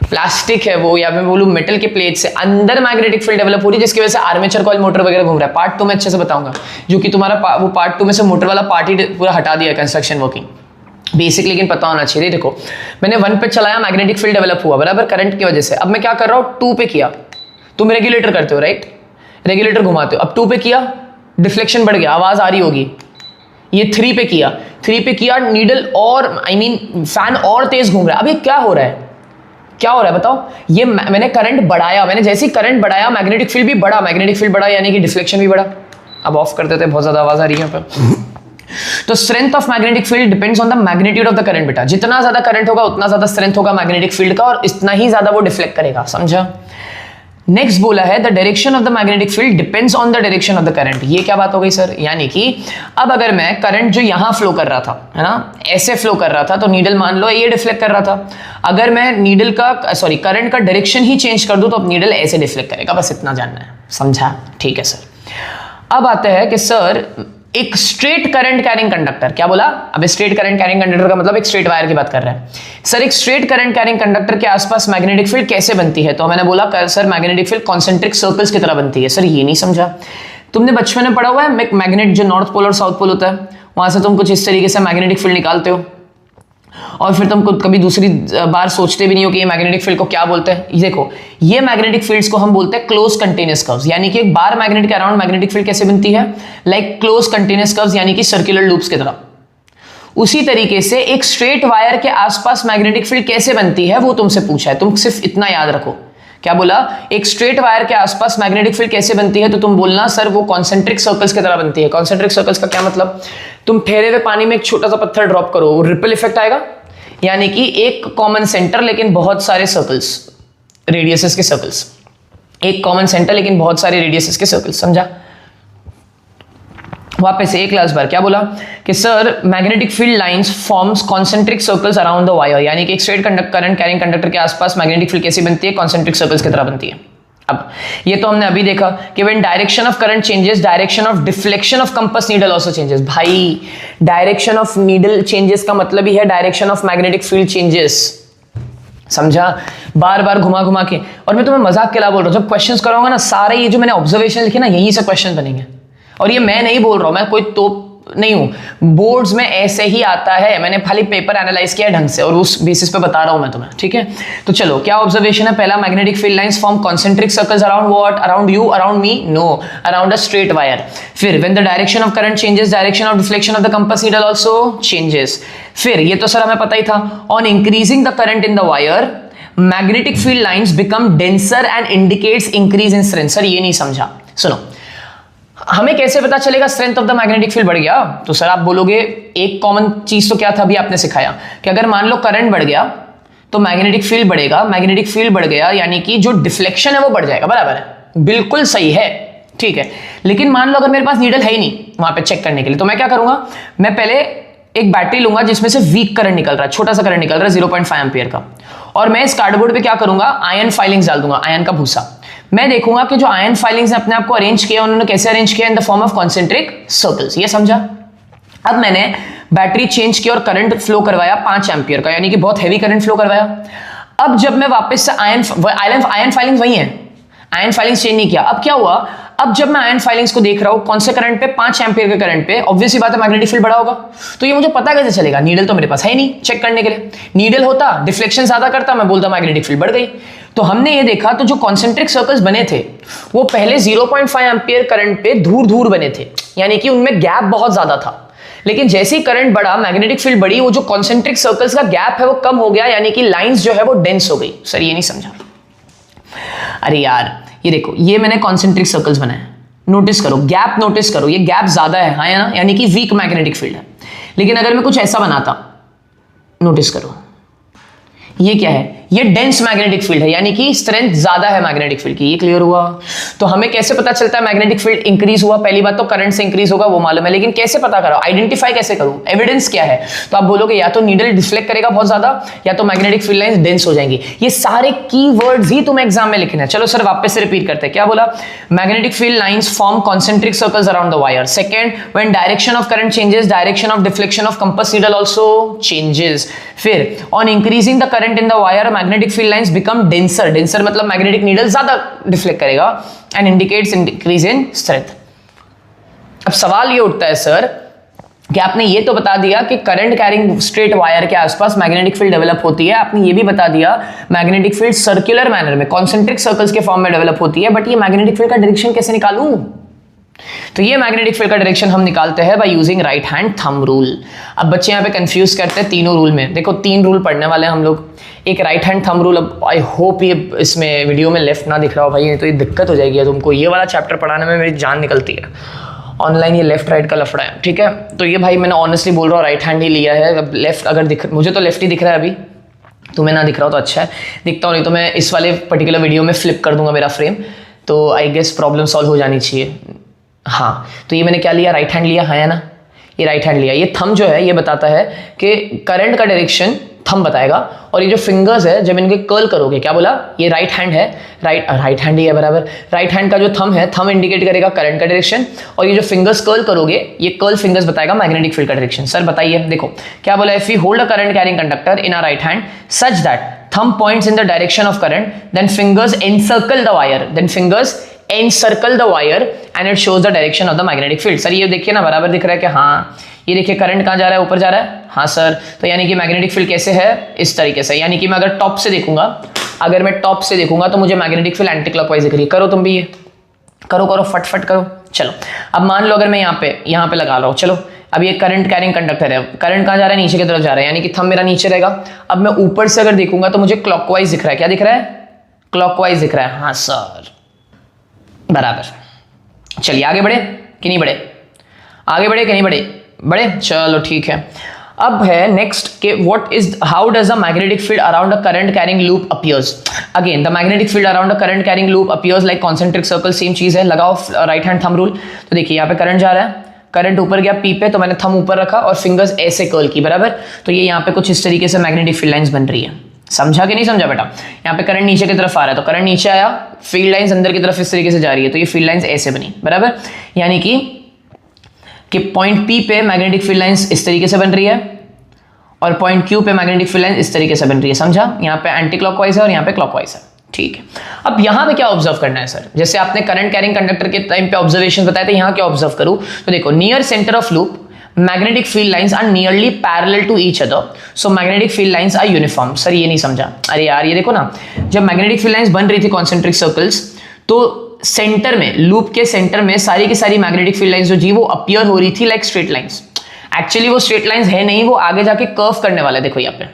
प्लास्टिक है वो, या मैं बोलूं मेटल के प्लेट से अंदर मैग्नेटिक फील्ड डेवलप हो रही है, जिसकी वजह से आर्मेचर कॉइल मोटर वगैरह घूम रहा है। पार्ट 2 में अच्छे से बताऊंगा, जो कि तुम्हारा वो पार्ट 2 में से मोटर वाला पार्ट ही पूरा हटा दिया कंस्ट्रक्शन वर्किंग बेसिक, लेकिन पता होना चाहिए। देखो मैंने 1 पे चलाया, मैग्नेटिक फील्ड डेवलप हुआ बराबर करंट की वजह से। अब मैं क्या कर रहा हूं? 2 पे किया, तुम रेगुलेटर करते हो राइट, रेगुलेटर घुमाते हो। अब 2 पे किया, डिफ्लेक्शन बढ़ गया, आवाज आ रही होगी। ये 3 पे किया, 3 पे किया, नीडल और फैन और तेज घूम रहा है। अब ये क्या हो रहा है? क्या हो रहा है बताओ? ये मैंने करंट बढ़ाया, मैंने जैसे ही करंट बढ़ाया मैग्नेटिक फील्ड भी बढ़ा, मैग्नेटिक फील्ड बढ़ा यानी कि डिफ्लेक्शन भी बढ़ा। अब ऑफ कर देते, बहुत ज्यादा आवाज आ रही है यहाँ पे। तो strength of magnetic field depends on the magnitude of the current बेटा। जितना ज्यादा करंट होगा उतना ज्यादा स्ट्रेंथ होगा मैग्नेटिक फील्ड का, और इतना ही ज्यादा वो डिफ्लेक्ट करेगा, समझा? नेक्स्ट बोला है the direction of the magnetic field depends on the direction of the current. ये क्या बात हो गई सर? यानी कि अब अगर मैं करंट जो यहां फ्लो कर रहा था, है ना, ऐसे फ्लो कर रहा था, तो नीडल मान लो ये डिफ्लेक्ट कर रहा था। अगर मैं नीडल का करंट का डायरेक्शन ही चेंज कर दूं तो अब नीडल ऐसे डिफ्लेक्ट करेगा। बस इतना जानना है, समझा? ठीक है सर। अब आते हैं कि सर एक स्ट्रेट करंट कैरिंग कंडक्टर, क्या बोला? अब स्ट्रेट करंट कैरिंग कंडक्टर का मतलब एक स्ट्रेट वायर की बात कर रहे हैं। सर एक स्ट्रेट करंट कैरिंग कंडक्टर के आसपास मैग्नेटिक फील्ड कैसे बनती है? तो मैंने बोला sir magnetic field concentric circles की तरह बनती है। सर ये नहीं समझा तुमने, बचपन में पढ़ा हुआ है मैग्नेट जो नॉर्थ पोल और साउथ पोल होता है, वहां से तुम कुछ इस तरीके से मैग्नेटिक फील्ड निकालते हो, और फिर तुम कभी दूसरी बार सोचते भी नहीं हो कि ये मैग्नेटिक फील्ड को क्या बोलते हैं। देखो ये मैग्नेटिक फील्ड्स को हम बोलते हैं क्लोज कंटीन्यूअस कर्व्स, यानी कि एक बार मैग्नेट के अराउंड मैग्नेटिक फील्ड कैसे बनती है? लाइक क्लोज कंटीन्यूअस कर्व्स, यानी कि सर्कुलर लूप्स की तरह। उसी तरीके से एक स्ट्रेट वायर के आसपास मैग्नेटिक फील्ड कैसे बनती है वो तुमसे पूछा है, तुम सिर्फ इतना याद रखो। क्या बोला? एक स्ट्रेट वायर के आसपास मैग्नेटिक फील्ड कैसे बनती है, तो तुम बोलना सर वो कॉन्सेंट्रिक सर्कल्स की तरह बनती है। कॉन्सेंट्रिक सर्कल्स का क्या मतलब? तुम ठहरे हुए पानी में एक छोटा सा पत्थर ड्रॉप करो, रिपल इफेक्ट आएगा, यानी कि एक कॉमन सेंटर लेकिन बहुत सारे सर्कल्स, रेडियसेस के सर्कल्स, एक कॉमन सेंटर लेकिन बहुत सारे रेडियसेस के सर्कल्स, समझा? वापस एक लास्ट बार, क्या बोला कि sir magnetic field lines forms concentric circles around the wire, यानी कि एक स्ट्रेट करंट कैरिंग कंडक्टर के आसपास मैग्नेटिक फील्ड कैसी बनती है? कॉन्सेंट्रिक सर्कल्स की तरह बनती है। अब ये तो हमने अभी देखा कि when direction of current changes, direction of deflection of compass needle also changes. भाई डायरेक्शन ऑफ नीडल चेंजेस का मतलब ही है direction of magnetic field changes, समझा? बार बार घुमा घुमा के। और मैं तुम्हें मजाक के लिए बोल रहा हूं, जब क्वेश्चंस कराऊंगा ना, सारे ये जो मैंने ऑब्जर्वेशन लिखे ना, यही से क्वेश्चन बनेंगे। और ये मैं नहीं बोल रहा हूं, मैं कोई तो नहीं हूं, बोर्ड्स में ऐसे ही आता है, मैंने खाली पेपर एनालाइज किया ढंग से और उस बेसिस पे बता रहा हूं मैं तुम्हें, ठीक है। तो चलो क्या ऑब्जर्वेशन है, पहला magnetic field lines form concentric circles around what, around you, around me, no, around a straight wire. फिर when the direction of current changes, direction of deflection of the compass needle also changes. फिर ये तो sir हमें पता ही था, on increasing the current in the wire magnetic field lines become denser and indicates increase in strength. Sir ये नहीं समझा, सुनो, हमें कैसे पता चलेगा strength of the magnetic field बढ़ गया? तो सर आप बोलोगे एक कॉमन चीज तो क्या था, अभी आपने सिखाया कि अगर मान लो करंट बढ़ गया तो मैग्नेटिक फील्ड बढ़ेगा, मैग्नेटिक फील्ड बढ़ गया यानी कि जो डिफ्लेक्शन है वो बढ़ जाएगा, बराबर है, बिल्कुल सही है, ठीक है। लेकिन मान लो अगर मेरे पास नीडल है ही नहीं वहां पे चेक करने के लिए, तो मैं क्या करूंगा, मैं पहले एक बैटरी लूंगा जिसमें से वीक करंट निकल रहा है, छोटा सा करंट निकल रहा है 0.5 एम्पियर का, और मैं इस कार्डबोर्ड पे क्या करूंगा, आयन फाइलिंग्स डाल दूंगा, आयन का भूसा। मैं देखूंगा कि जो आयन फाइलिंग्स ने अपने आप को अरेंज किया, उन्होंने कैसे अरेंज किया, in the form of concentric circles, ये समझा। अब मैंने बैटरी चेंज की और करंट फ्लो करवाया 5 एम्पियर का, यानी कि बहुत हैवी करंट फ्लो करवाया। अब जब मैं वापस से आयन फाइलिंग्स वही है, आयन फाइलिंग्स चेंज नहीं किया। अब क्या हुआ, अब जब मैं आयन फाइलिंग्स को देख रहा हूं कौन से करंट पे, 5 एम्पियर के करंट पे, ऑब्वियसली बात है मैग्नेटिक फील्ड बड़ा होगा। तो ये मुझे पता कैसे चलेगा, नीडल तो मेरे पास है ही नहीं चेक करने के लिए, नीडल होता डिफ्लेक्शन ज्यादा करता, मैं बोलता मैग्नेटिक फील्ड बढ़ गई। तो हमने ये देखा, तो जो कॉन्सेंट्रिक सर्कल्स बने थे वो पहले 0.5 एम्पियर करंट पे दूर दूर बने थे, यानी कि उनमें गैप बहुत ज्यादा था। लेकिन जैसे ही करंट बढ़ा, मैग्नेटिक फील्ड बढ़ी, वो जो कॉन्सेंट्रिक सर्कल्स का गैप है वो कम हो गया, यानी कि लाइंस जो है वो डेंस हो गई। सर ये नहीं समझा, अरे यार ये देखो, ये मैंने कॉन्सेंट्रिक सर्कल्स बनाए, नोटिस करो, गैप नोटिस करो, ये गैप ज्यादा है, हाँ है ना, यानी कि वीक मैग्नेटिक फील्ड है। लेकिन अगर मैं कुछ ऐसा बनाता, नोटिस करो, ये क्या है, ये डेंस मैग्नेटिक फील्ड है, यानी कि स्ट्रेंथ ज्यादा है मैग्नेटिक फील्ड की। ये क्लियर हुआ? तो हमें कैसे पता चलता है मैग्नेटिक फील्ड इंक्रीज हुआ? पहली बात तो करंट से इंक्रीज होगा वो मालूम है, लेकिन कैसे पता करो, आइडेंटिफाई कैसे करूं, एविडेंस क्या है? तो आप बोलोगे या तो नीडल डिफ्लेक्ट करेगा बहुत ज्यादा, या तो मैग्नेटिक फील्ड लाइंस डेंस हो जाएंगी। ये सारे कीवर्ड्स ही तुम्हें एग्जाम में लिखना है। चलो सर वापस से रिपीट करते हैं, क्या बोला, magnetic field lines form concentric circles around the wire. Second, when direction of current changes, direction of deflection of compass needle also changes. फिर on increasing the current in the wire magnetic field lines become denser, denser मतलब magnetic needle ज्यादा deflect करेगा, and indicates increase in strength. अब सवाल ये उठता है sir कि आपने ये तो बता दिया कि करंट कैरिंग स्ट्रेट वायर के आसपास मैग्नेटिक फील्ड डेवलप होती है, आपने ये भी बता दिया मैग्नेटिक फील्ड सर्कुलर मैनर में कॉन्सेंट्रिक सर्कल्स के फॉर्म में डेवलप होती है, बट ये मैग्नेटिक फील्ड का डायरेक्शन कैसे निकालूं? तो ये मैग्नेटिक फील्ड का डायरेक्शन हम निकालते हैं by using right hand thumb rule. अब बच्चे यहाँ पे कंफ्यूज करते हैं तीनों रूल में, देखो 3 रूल पढ़ने वाले हैं हम लोग। एक राइट हैंड थंब रूल, अब आई होप ये इसमें वीडियो में लेफ्ट ना दिख रहा हो भाई, तो ये दिक्कत हो जाएगी तुमको, ये वाला चैप्टर पढ़ाने में मेरी जान निकलती है, ऑनलाइन ये लेफ्ट राइट का लफड़ा है, ठीक है। तो ये भाई मैंने ऑनेस्टली बोल रहा हूँ राइट हैंड ही लिया है। अब लेफ्ट अगर दिख, मुझे तो लेफ्ट ही दिख रहा है अभी, तुम्हें ना दिख रहा हो तो अच्छा है, दिखता हो नहीं तो मैं इस वाले पर्टिकुलर वीडियो में फ्लिप कर दूंगा मेरा फ्रेम, तो आई गेस प्रॉब्लम सॉल्व हो जानी चाहिए। हाँ, तो ये मैंने क्या लिया, राइट हैंड लिया, है ना, ये राइट हैंड लिया। ये थंब जो है ये बताता है कि करंट का डायरेक्शन थंब बताएगा, और ये जो फिंगर्स है जब इनके कर्ल करोगे, क्या बोला, ये राइट हैंड है, राइट हैंड ही है बराबर, राइट हैंड का जो थंब है, थंब इंडिकेट करेगा करंट का डायरेक्शन, और ये जो फिंगर्स कर्ल करोगे, ये कर्ल फिंगर्स बताएगा मैग्नेटिक फील्ड का डायरेक्शन। सर बताइए, देखो क्या बोला, if you hold a current carrying conductor in a right hand such that thumb points in the direction of current, then fingers encircle the wire, and it shows the direction of the magnetic field। Sir ये देखिए ना, बराबर दिख रहा है कि हाँ, ये देखिए करंट कहाँ जा रहा है, ऊपर जा रहा है, हाँ सर। तो यानी कि मैग्नेटिक फील्ड कैसे है, इस तरीके से, यानी कि मैं अगर टॉप से देखूंगा, अगर मैं टॉप से देखूंगा तो मुझे मैग्नेटिक फील्ड एंटी क्लॉकवाइज दिख रही है। करो तुम भी ये, करो फटफट करो। चलो अब मान लो अगर मैं यहाँ पे लगा रहा हूँ, चलो अब ये करंट कैरिंग कंडक्टर है, करंट कहाँ जा रहा है, नीचे की तरफ जा रहा है, यानी कि थंब मेरा नीचे रहेगा। अब मैं ऊपर से अगर देखूंगा तो मुझे क्लॉकवाइज दिख रहा है, क्या दिख रहा है, क्लॉकवाइज दिख रहा है, हाँ सर बराबर। चलिए आगे बढ़े कि नहीं बढ़े, आगे बढ़े कि नहीं बढ़े, चलो ठीक है। अब है नेक्स्ट के what is, how does the magnetic field around a current carrying loop appears. Again the magnetic field around a current carrying loop appears like concentric circle, same चीज है, लगाओ राइट हैंड थंब रूल। तो देखिए यहाँ पे current जा रहा है, करंट ऊपर गया पी पे, तो मैंने थंब ऊपर रखा और फिंगर्स ऐसे कर्ल की, बराबर। तो ये यहाँ पे कुछ इस तरीके से मैग्नेटिक फील्ड लाइंस बन रही है, समझा कि नहीं समझा बेटा। यहाँ पे करंट नीचे की तरफ आ रहा है, तो करंट नीचे आया, फील्ड लाइंस अंदर की तरफ इस तरीके से जा रही है, तो ये फील्ड लाइंस ऐसे बनी, बराबर। यानी कि पॉइंट पी पे मैग्नेटिक फील्ड लाइंस इस तरीके से बन रही है, और पॉइंट क्यू पे मैग्नेटिक फील्ड लाइंस इस तरीके से बन रही है, समझा। यहाँ पे एंटी क्लॉकवाइज है और यहाँ पे क्लॉकवाइज है, ठीक है। अब यहाँ पे क्या ऑब्जर्व करना है सर, जैसे आपने करंट कैरिंग कंडक्टर के टाइम पे ऑब्जर्वेशन बताया था, यहाँ क्या ऑब्जर्व करूँ, तो देखो near centre of loop magnetic field lines are nearly parallel to each other, so magnetic field lines are uniform. Sir ये नहीं समझा, अरे यार ये देखो ना, जब मैग्नेटिक फील्ड लाइंस बन रही थी कॉन्सेंट्रिक सर्कल्स, तो सेंटर में, लूप के सेंटर में सारी की सारी मैग्नेटिक फील्ड लाइंस जो जी वो अपीयर हो रही थी लाइक स्ट्रेट लाइंस. एक्चुअली वो स्ट्रेट लाइंस है नहीं, वो आगे जाके कर्व करने वाला है. देखो यहाँ पे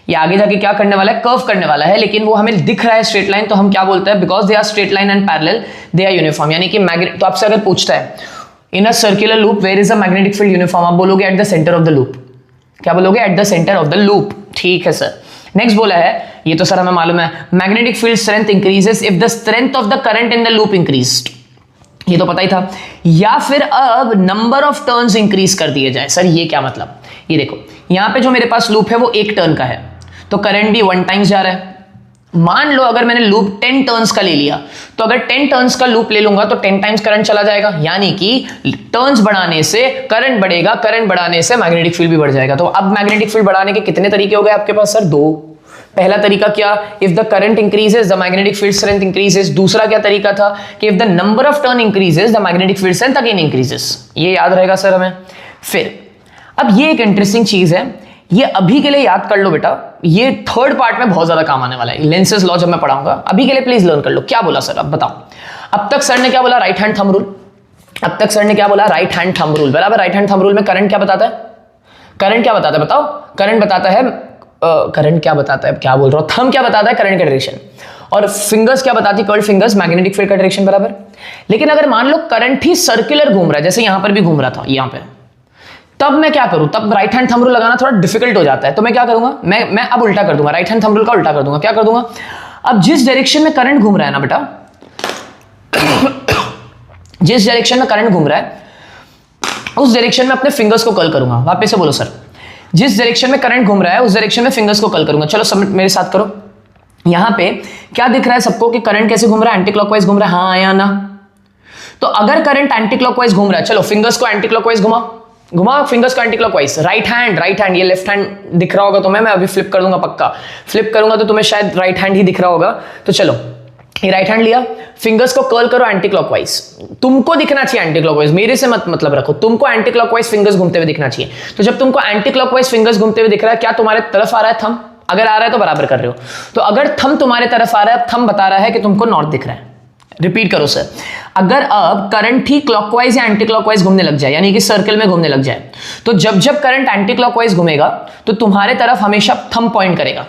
ये आगे जाके क्या करने वाला है, कर्व करने वाला है, लेकिन वो हमें दिख रहा है स्ट्रेट लाइन, तो हम क्या बोलते हैं, because they are straight line and parallel they are uniform. यानी कि मैग्नेट, तो आपसे अगर पूछता है in a circular loop where is a magnetic field uniform, आप बोलोगे at the centre of the loop. क्या बोलोगे, at the centre of the loop. ठीक है सर. नेक्स्ट बोला है, ये तो सर हमें मालूम है, magnetic field strength increases if the strength of the current in the loop increased. ये तो पता ही था. या फिर अब नंबर ऑफ टर्न्स इंक्रीज कर दिए जाए. सर ये क्या मतलब, ये देखो यहां पे जो मेरे पास लूप है वो एक टर्न का है, तो करंट भी 1 टाइम्स जा रहा है. मान लो अगर मैंने लूप 10 टर्न्स का ले लिया, तो अगर 10 टर्न्स का लूप ले लूंगा तो 10 टाइम्स करंट चला जाएगा. यानी कि टर्न्स बढ़ाने से करंट बढ़ेगा, करंट बढ़ाने से मैग्नेटिक फील्ड भी बढ़ जाएगा. तो अब मैग्नेटिक फील्ड बढ़ाने के कितने तरीके हो गए आपके पास सर, 2. पहला तरीका क्या, if the current increases the magnetic field strength increases. दूसरा क्या तरीका था कि if the number of turn increases the magnetic field strength again increases. ये याद रहेगा सर हमें. फिर अब ये एक इंटरेस्टिंग चीज है, ये अभी के लिए याद कर लो बेटा, ये थर्ड पार्ट में बहुत ज्यादा काम आने वाला है. लेंसेज लॉ जब मैं पढ़ाऊंगा, अभी के लिए प्लीज लर्न कर लो. क्या बोला सर, अब बताओ. अब तक सर ने क्या बोला, राइट हैंड थंब रूल. अब तक सर ने क्या बोला, राइट हैंड थंब रूल. बराबर. राइट हैंड थंब रूल में करंट क्या बताता है, करंट क्या बताता है बताओ. करंट बताता है, करंट क्या बताता है, क्या बोल रहा हूं, थंब क्या बताता है, करंट का डायरेक्शन. और फिंगर्स क्या बताती, कर्ल्ड फिंगर्स, मैग्नेटिक फील्ड का डायरेक्शन. बराबर. लेकिन अगर मान लो करंट ही सर्कुलर घूम रहा है, जैसे यहां पर भी घूम रहा था यहां पे, तब मैं क्या करूं, तब राइट हैंड थंब रूल लगाना थोड़ा डिफिकल्ट हो जाता है. तो मैं क्या करूंगा, मैं अब उल्टा कर दूंगा, राइट हैंड थंब रूल का उल्टा कर दूंगा. क्या कर दूंगा, अब जिस डायरेक्शन में करंट घूम रहा है ना बेटा, जिस डायरेक्शन में करंट घूम रहा है उस डायरेक्शन में अपने फिंगर्स को कर्ल करूंगा. वापस से बोलो सर, जिस डायरेक्शन में करंट घूम रहा है उस डायरेक्शन में फिंगर्स को कर्ल करूंगा. चलो सबमिट मेरे साथ करो. यहां पे क्या दिख रहा है सबको कि करंट कैसे घूम रहा है, एंटी क्लॉकवाइज घूम रहा है, हाँ या ना. तो अगर करंट एंटी क्लॉकवाइज घूम रहा है, चलो फिंगर्स को एंटी क्लॉकवाइज घुमाओ फिंगर्स को एंटी क्लॉकवाइज. राइट हैंड, ये लेफ्ट हैंड दिख रहा होगा तुम्हें, मैं अभी फ्लिप कर दूंगा पक्का. फ्लिप करूंगा तो तुम्हें शायद राइट हैंड ही दिख रहा होगा. तो चलो ये राइट हैंड लिया, फिंगर्स को कर्ल करो एंटी क्लॉकवाइज. तुमको दिखना चाहिए एंटी क्लॉकवाइज, मेरे से मतलब रखो, तुमको एंटी क्लॉकवाइज फिंगर्स घूमते हुए दिखना चाहिए. तो जब तुमको एंटी क्लॉकवाइज फिंगर्स घूमते हुए दिख रहा है, क्या तुम्हारे तरफ आ रहा है थंब, अगर आ रहा है तो बराबर कर रहे हो. तो अगर थंब तुम्हारे तरफ आ रहा है, थंब बता रहा है कि तुमको नॉर्थ दिख रहा है. रिपीट करो सर, अगर अब करंट ही क्लॉकवाइज या एंटी क्लॉकवाइज घूमने लग जाए, यानी कि सर्कल में घूमने लग जाए, तो जब जब करंट एंटी क्लॉकवाइज घूमेगा तो तुम्हारे तरफ हमेशा थंब पॉइंट करेगा.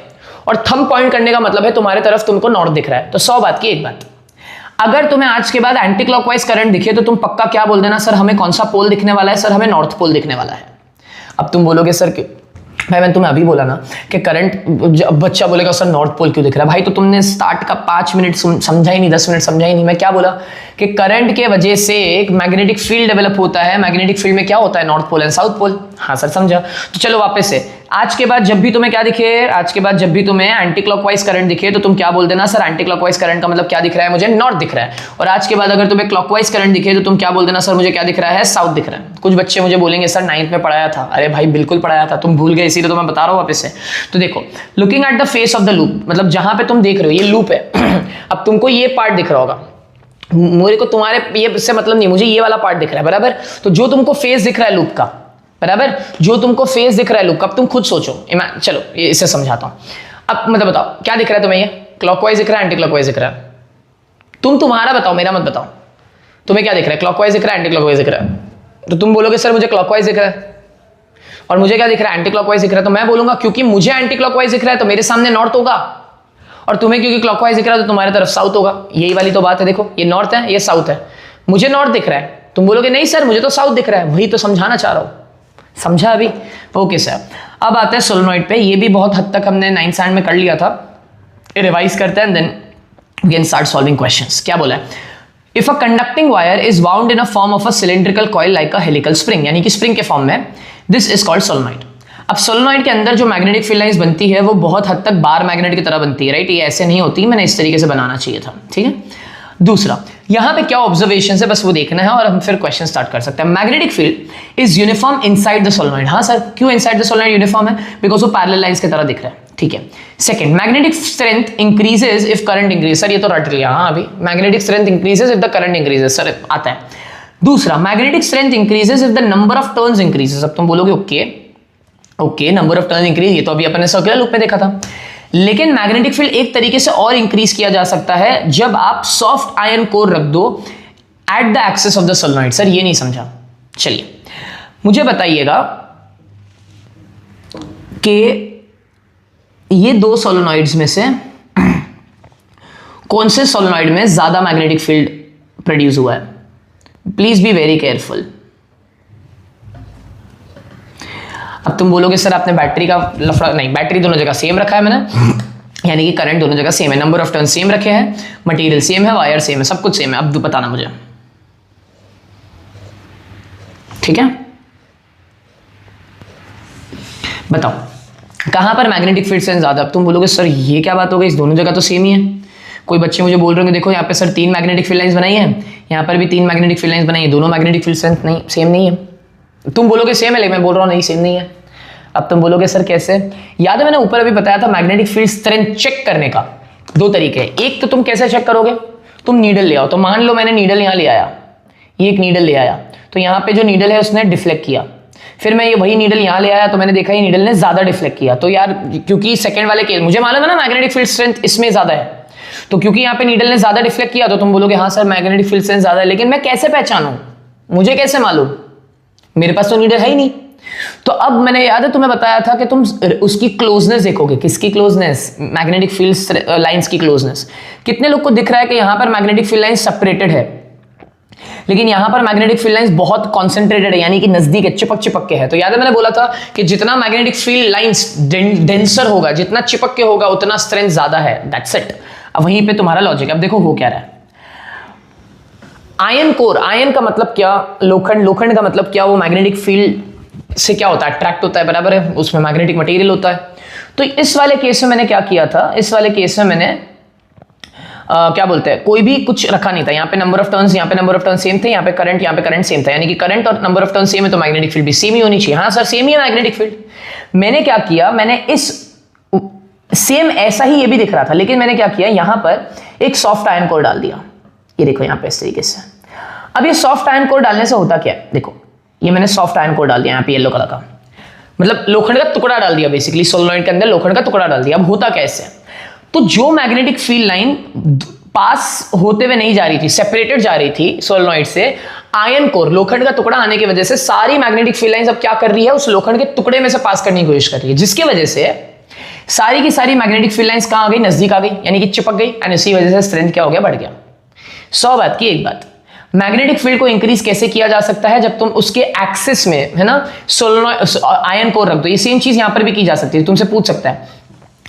और थंब पॉइंट करने का मतलब है तुम्हारे तरफ तुमको नॉर्थ दिख रहा है. तो 100 बात की एक बात, अगर तुम्हें आज के बाद एंटी क्लॉकवाइज करंट दिखे तो तुम पक्का क्या बोल देना, सर हमें कौन सा पोल दिखने वाला है, सर हमें नॉर्थ पोल दिखने वाला है. अब तुम बोलोगे सर कि भाई मैंने तुम्हें अभी बोला ना कि करंट, बच्चा बोलेगा सर नॉर्थ पोल क्यों दिख रहा है. भाई तो तुमने स्टार्ट का 5 मिनट समझा ही नहीं, 10 मिनट समझा ही नहीं. मैं क्या बोला कि करंट के वजह से एक मैग्नेटिक फील्ड डेवलप होता है. मैग्नेटिक फील्ड में क्या होता है, north pole and south pole. हाँ सर समझा. तो चलो वापस से, आज के बाद जब भी तुम्हें क्या दिखे, आज के बाद जब भी तुम्हें एंटी क्लॉकवाइज करंट दिखे तो तुम क्या बोल देना, सर एंटी क्लॉकवाइज करंट का मतलब क्या दिख रहा है, मुझे नॉर्थ दिख रहा है. और आज के बाद अगर तुम्हें क्लॉकवाइज करंट दिखे तो तुम क्या बोल देना, सर मुझे क्या दिख रहा है, साउथ दिख रहा है. कुछ बच्चे मुझे बोलेंगे सर 9th में पढ़ाया था. अरे भाई बिल्कुल पढ़ाया था, तुम भूल गए इसीलिए तो मैं बता रहा हूँ वापस से. तो देखो, looking at the face of the loop, मतलब जहां पे तुम देख रहे हो ये लूप है. अब तुमको ये पार्ट दिख रहा होगा, मेरे को तुम्हारे ये से मतलब नहीं, मुझे ये वाला पार्ट दिख रहा है. बराबर. तो जो तुमको फेस दिख रहा है लूप का, बराबर, जो तुमको फेस दिख रहा है लूप का, अब तुम खुद सोचो. चलो ये इससे समझाता हूं. अब मतलब बताओ क्या दिख रहा है तुम्हें, ये क्लॉकवाइज दिख रहा है, एंटी क्लॉकवाइज दिख रहा है. तुम्हारा बताओ, मेरा मत बताओ. तुम्हें क्या दिख रहा है, क्लॉकवाइज दिख रहा है, एंटी क्लॉकवाइज दिख रहा है. तो तुम बोलोगे सर मुझे क्लॉकवाइज दिख रहा है, और मुझे क्या दिख रहा है, एंटी क्लॉकवाइज दिख रहा है. तो मैं बोलूंगा क्योंकि मुझे एंटी क्लॉकवाइज दिख रहा है तो मेरे सामने नॉर्थ होगा, और तुम्हें क्योंकि क्लॉकवाइज दिख रहा है तो तुम्हारी तरफ साउथ होगा. यही वाली तो बात है. देखो ये नॉर्थ है, ये साउथ है. मुझे नॉर्थ दिख रहा है, तुम बोलोगे नहीं सर मुझे तो साउथ दिख रहा है. वही तो समझाना चाह रहा हूं. समझा अभी? Okay sir. अब आते हैं सोलेनॉइड पे. ये भी बहुत हद तक हमने 9th स्टैंडर्ड में कर लिया था. रिवाइज करते हैं, then we can start solving questions. क्या बोला है, if a conducting wire is bound in a form of a cylindrical coil like a helical spring, यानी कि स्प्रिंग के फॉर्म में, दिस इज कॉल्ड सोलेनॉइड. अब सोलेनॉइड के अंदर जो मैग्नेटिक फील्ड लाइंस बनती है वो बहुत हद तक बार मैग्नेट की तरह बनती है. राइट, ये ऐसे नहीं होती, मैंने इस तरीके से बनाना चाहिए था. ठीक है. दूसरा, यहां पे क्या ऑब्जर्वेशन है बस वो देखना है और हम फिर क्वेश्चन स्टार्ट कर सकते हैं. Magnetic field is uniform inside the solenoid. हाँ सर, क्यों इनसाइड द सोलेनॉइड यूनिफॉर्म है? बिकॉज वो पैरेलल लाइंस की तरह दिख रहा है. ठीक है. Second, magnetic strength increases if current increase. Sir ये तो रट लिया. हाँ, अभी magnetic strength increases if the current increases. Sir आता है. दूसरा, magnetic strength increases if the number of turns increases. अब तुम बोलोगे okay number of turn increase, ये तो अभी अपन ने सर्कुलर लूप में देखा था। लेकिन मैग्नेटिक फील्ड एक तरीके से और इंक्रीज किया जा सकता है जब आप सॉफ्ट आयन कोर रख दो at the axis of the solenoid. Sir ये नहीं समझा, चलिए मुझे बताइएगा कि ये दो सोलेनोइड्स में से कौन से सोलेनोइड में ज्यादा मैग्नेटिक फील्ड प्रोड्यूस हुआ है? Please be very careful. अब तुम बोलोगे सर आपने बैटरी का लफड़ा, नहीं, बैटरी दोनों जगह सेम रखा है मैंने, यानी कि करंट दोनों जगह सेम है, नंबर ऑफ टर्न सेम रखे हैं, मटेरियल सेम है, वायर सेम है, सब कुछ सेम है। अब बताना मुझे, ठीक है, बताओ कहां पर मैग्नेटिक फील्ड स्ट्रेंथ ज्यादा? अब तुम बोलोगे सर ये क्या बात हो गई, इस दोनों जगह तो सेम ही है। कोई बच्चे मुझे बोल रहे होंगे देखो यहाँ पे सर 3 मैग्नेटिक फील्ड लाइंस बनाई है, यहाँ पर भी 3 मैग्नेटिक फील्ड लाइंस बनाई है, दोनों मैग्नेटिक फील्ड स्ट्रेंथ नहीं सेम नहीं है। तुम बोलोगे सेम है, लेकिन मैं बोल रहा हूँ नहीं सेम नहीं है। अब तुम बोलोगे सर कैसे? याद है मैंने ऊपर अभी बताया था मैग्नेटिक फील्ड स्ट्रेंथ चेक करने का 2 तरीके हैं। एक तो तुम कैसे चेक करोगे, तुम नीडल ले आओ। तो मान लो मैंने नीडल यहाँ ले आया, ये एक नीडल ले आया, तो यहाँ पे जो नीडल है उसने डिफ्लेक्ट किया, फिर मैं ये वही नीडल यहाँ ले आया तो मैंने देखा ये नीडल ने ज्यादा डिफ्लेक्ट किया। तो यार क्योंकि सेकंड वाले केस मुझे मालूम है ना मैग्नेटिक फील्ड स्ट्रेंथ इसमें ज्यादा है, तो क्योंकि यहाँ पे नीडल ने ज्यादा डिफ्लेक्ट किया तो तुम बोलोगे हाँ सर मैग्नेटिक फील्ड स्ट्रेंथ ज्यादा है। लेकिन मैं कैसे पहचानूं, मुझे कैसे मालूम, मेरे पास तो नीडल है ही नहीं। तो अब मैंने याद है तुम्हें बताया था कि तुम उसकी क्लोजनेस देखोगे। किसकी क्लोजनेस? मैग्नेटिक फील्ड लाइंस की क्लोजनेस। कितने लोग को दिख रहा है कि यहां पर मैग्नेटिक फील्ड लाइंस सेपरेटेड है, लेकिन यहां पर मैग्नेटिक फील्ड लाइंस बहुत कॉन्सेंट्रेटेड है, यानी कि नजदीक है, चिपक चिपक के है। तो याद है मैंने बोला था कि जितना मैग्नेटिक फील्ड लाइंस डेंसर होगा, जितना चिपक के होगा, उतना स्ट्रेंथ ज्यादा है। That's it. अब वहीं पे तुम्हारा लॉजिक। अब देखो हो क्या रहा है। आयन कोर, आयन का मतलब क्या? लोखंड, लोखंड का मतलब क्या? वो मैग्नेटिक फील्ड से क्या होता है? अट्रैक्ट होता है, बराबर है, उसमें मैग्नेटिक मटेरियल होता है। तो इस वाले केस में मैंने क्या किया था, इस वाले केस में मैंने क्या बोलते हैं, कोई भी कुछ रखा नहीं था। यहाँ पे नंबर ऑफ टर्न्स, यहाँ पे नंबर ऑफ टर्न सेम थे, यहाँ पे करंट सेम था, यानी कि करंट और नंबर ऑफ टर्न सेम है तो मैग्नेटिक फील्ड भी सेम ही होनी चाहिए। हाँ सर सेम ही है मैग्नेटिक फील्ड। मैंने क्या किया, मैंने इस सेम ऐसा ही ये भी दिख रहा था, लेकिन मैंने क्या किया, यहां पर एक सॉफ्ट आयन कोर डाल दिया। ये देखो यहां पे इस तरीके से। अब ये सॉफ्ट आयन कोर डालने से होता क्या है, देखो ये मैंने सॉफ्ट आयन कोर डाल दिया यहाँ पे येलो कलर का, मतलब लोखंड का टुकड़ा डाल दिया, बेसिकली सोलेनोइड के अंदर लोखंड का टुकड़ा डाल दिया। अब होता कैसे, तो जो मैग्नेटिक फील्ड लाइन पास होते हुए नहीं जा रही थी, सेपरेटेड जा रही थी सोलेनोइड से, आयन कोर लोखंड का टुकड़ा आने की वजह से सारी मैग्नेटिक फील्ड लाइंस अब क्या कर रही है, उस लोखंड के टुकड़े में से पास करने की कोशिश कर रही है, जिसकी वजह से सारी की सारी मैग्नेटिक फील्ड लाइंस कहां आ गई, नजदीक आ गई, यानी कि चिपक गई, एंड इसी वजह से स्ट्रेंथ क्या हो गया, बढ़ गया। 100 बात की एक बात, मैग्नेटिक फील्ड को इंक्रीज कैसे किया जा सकता है, जब तुम उसके एक्सिस में, है ना, सोलेनोइड आयन कोर रख दो। ये सेम चीज यहां पर भी की जा सकती है। तुमसे पूछ सकता है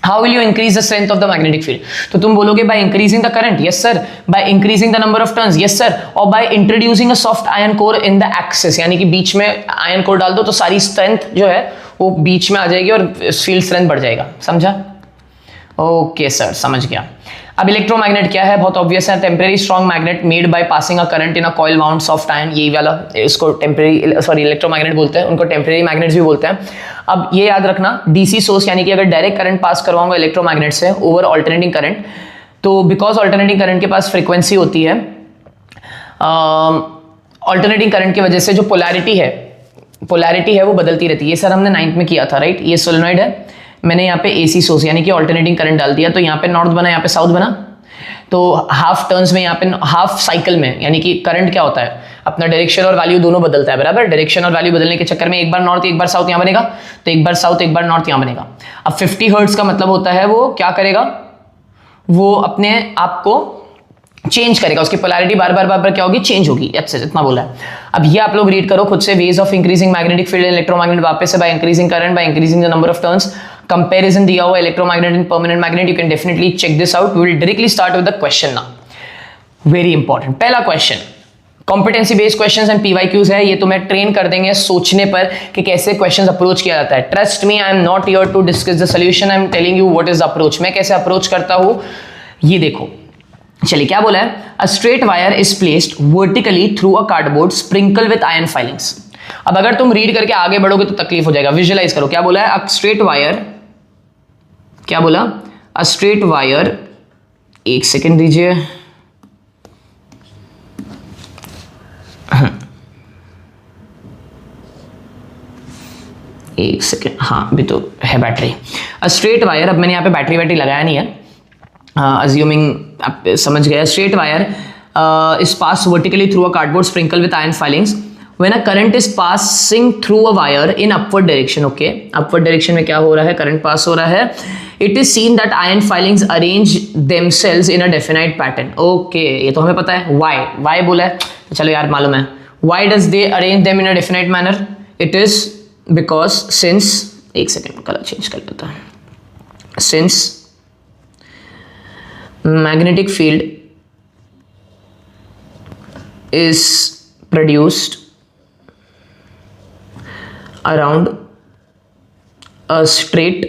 how will you increase the strength of the magnetic field, तो तुम बोलोगे by increasing the current, yes sir, by increasing the number of turns, yes sir, और by introducing a soft iron core in the axis, यानी कि बीच में iron core डाल दो तो सारी स्ट्रेंथ जो है वो बीच में आ जाएगी और फील्ड स्ट्रेंथ बढ़ जाएगा। समझा? ओके सर, समझ गया। अब इलेक्ट्रोमैग्नेट क्या है, बहुत ऑब्वियस है, temporary strong magnet made by passing a current in a coil wound soft ion, यही वाला, इसको टेम्परेरी सॉरी इलेक्ट्रोमैग्नेट बोलते हैं, उनको टेम्परेरी मैग्नेट्स भी बोलते हैं। अब ये याद रखना, डीसी सोर्स यानी कि अगर डायरेक्ट करंट पास करवाऊंगा इलेक्ट्रोमैग्नेट से ओवर ऑल्टरनेटिंग करंट, तो बिकॉज ऑल्टरनेटिंग करंट के पास फ्रीक्वेंसी होती है, ऑल्टरनेटिंग करंट की वजह से जो पोलैरिटी है वो बदलती रहती है। ये सर हमने 9th में किया था, राइट। ये सोलेनोइड है, मैंने यहाँ पे एसी सोर्स यानी कि ऑल्टरनेटिंग करंट डाल दिया, तो यहाँ पे नॉर्थ बना, यहाँ पे साउथ बना, तो हाफ टर्न्स में, यहाँ पे हाफ साइकिल में, यानी कि करंट क्या होता है, अपना डायरेक्शन और वैल्यू दोनों बदलता है, बराबर। डायरेक्शन और वैल्यू बदलने के चक्कर में एक बार नॉर्थ एक बार साउथ यहाँ बनेगा, तो एक बार साउथ एक बार नॉर्थ यहाँ बनेगा। अब 50 हर्ट्ज का मतलब होता है वो क्या करेगा, वो अपने आप को चेंज करेगा, उसकी पोलैरिटी बार बार क्या होगी, चेंज होगी। अच्छा इतना बोला है। अब ये आप लोग रीड करो खुद से, ways of increasing magnetic field electromagnet, वापस से by increasing current, by increasing the number of turns, comparison दिया हुआ electromagnet and permanent magnet, you can definitely check this out. We will directly start with the question now, very important. पहला question competency based questions and PYQs है, ये तुम्हें train कर देंगे सोचने पर कि कैसे क्वेश्चंस अप्रोच किया जाता है। Trust me, I am not here to discuss the solution, I am telling you what is the approach, मैं कैसे अप्रोच करता हूं, ये देखो। चलिए क्या बोला है, अ straight wire is placed vertically through a cardboard sprinkle with ion filings. अब अगर तुम रीड करके आगे बढ़ोगे तो तकलीफ हो जाएगा, विजुअलाइज करो। क्या बोला है, अ स्ट्रेट वायर, क्या बोला, अ स्ट्रेट वायर, एक सेकेंड दीजिए, एक सेकेंड, हाँ अभी तो है बैटरी। अ स्ट्रेट वायर, अब मैंने यहाँ पे बैटरी लगाया नहीं है, अज्यूमिंग आप समझ गए। Straight wire is passed vertically through a cardboard sprinkled with iron filings. When a current is passing through a wire in upward direction, okay, upward direction में क्या हो रहा है, करंट पास हो रहा है, it is seen that iron filings arrange themselves in a definite pattern. Okay, ये तो हमें पता है, why बोला है, तो चलो यार मालूम है, why does they arrange them in a definite manner? It is because since, एक सेकेंड कलर चेंज कर लेता है, since magnetic field is produced around a straight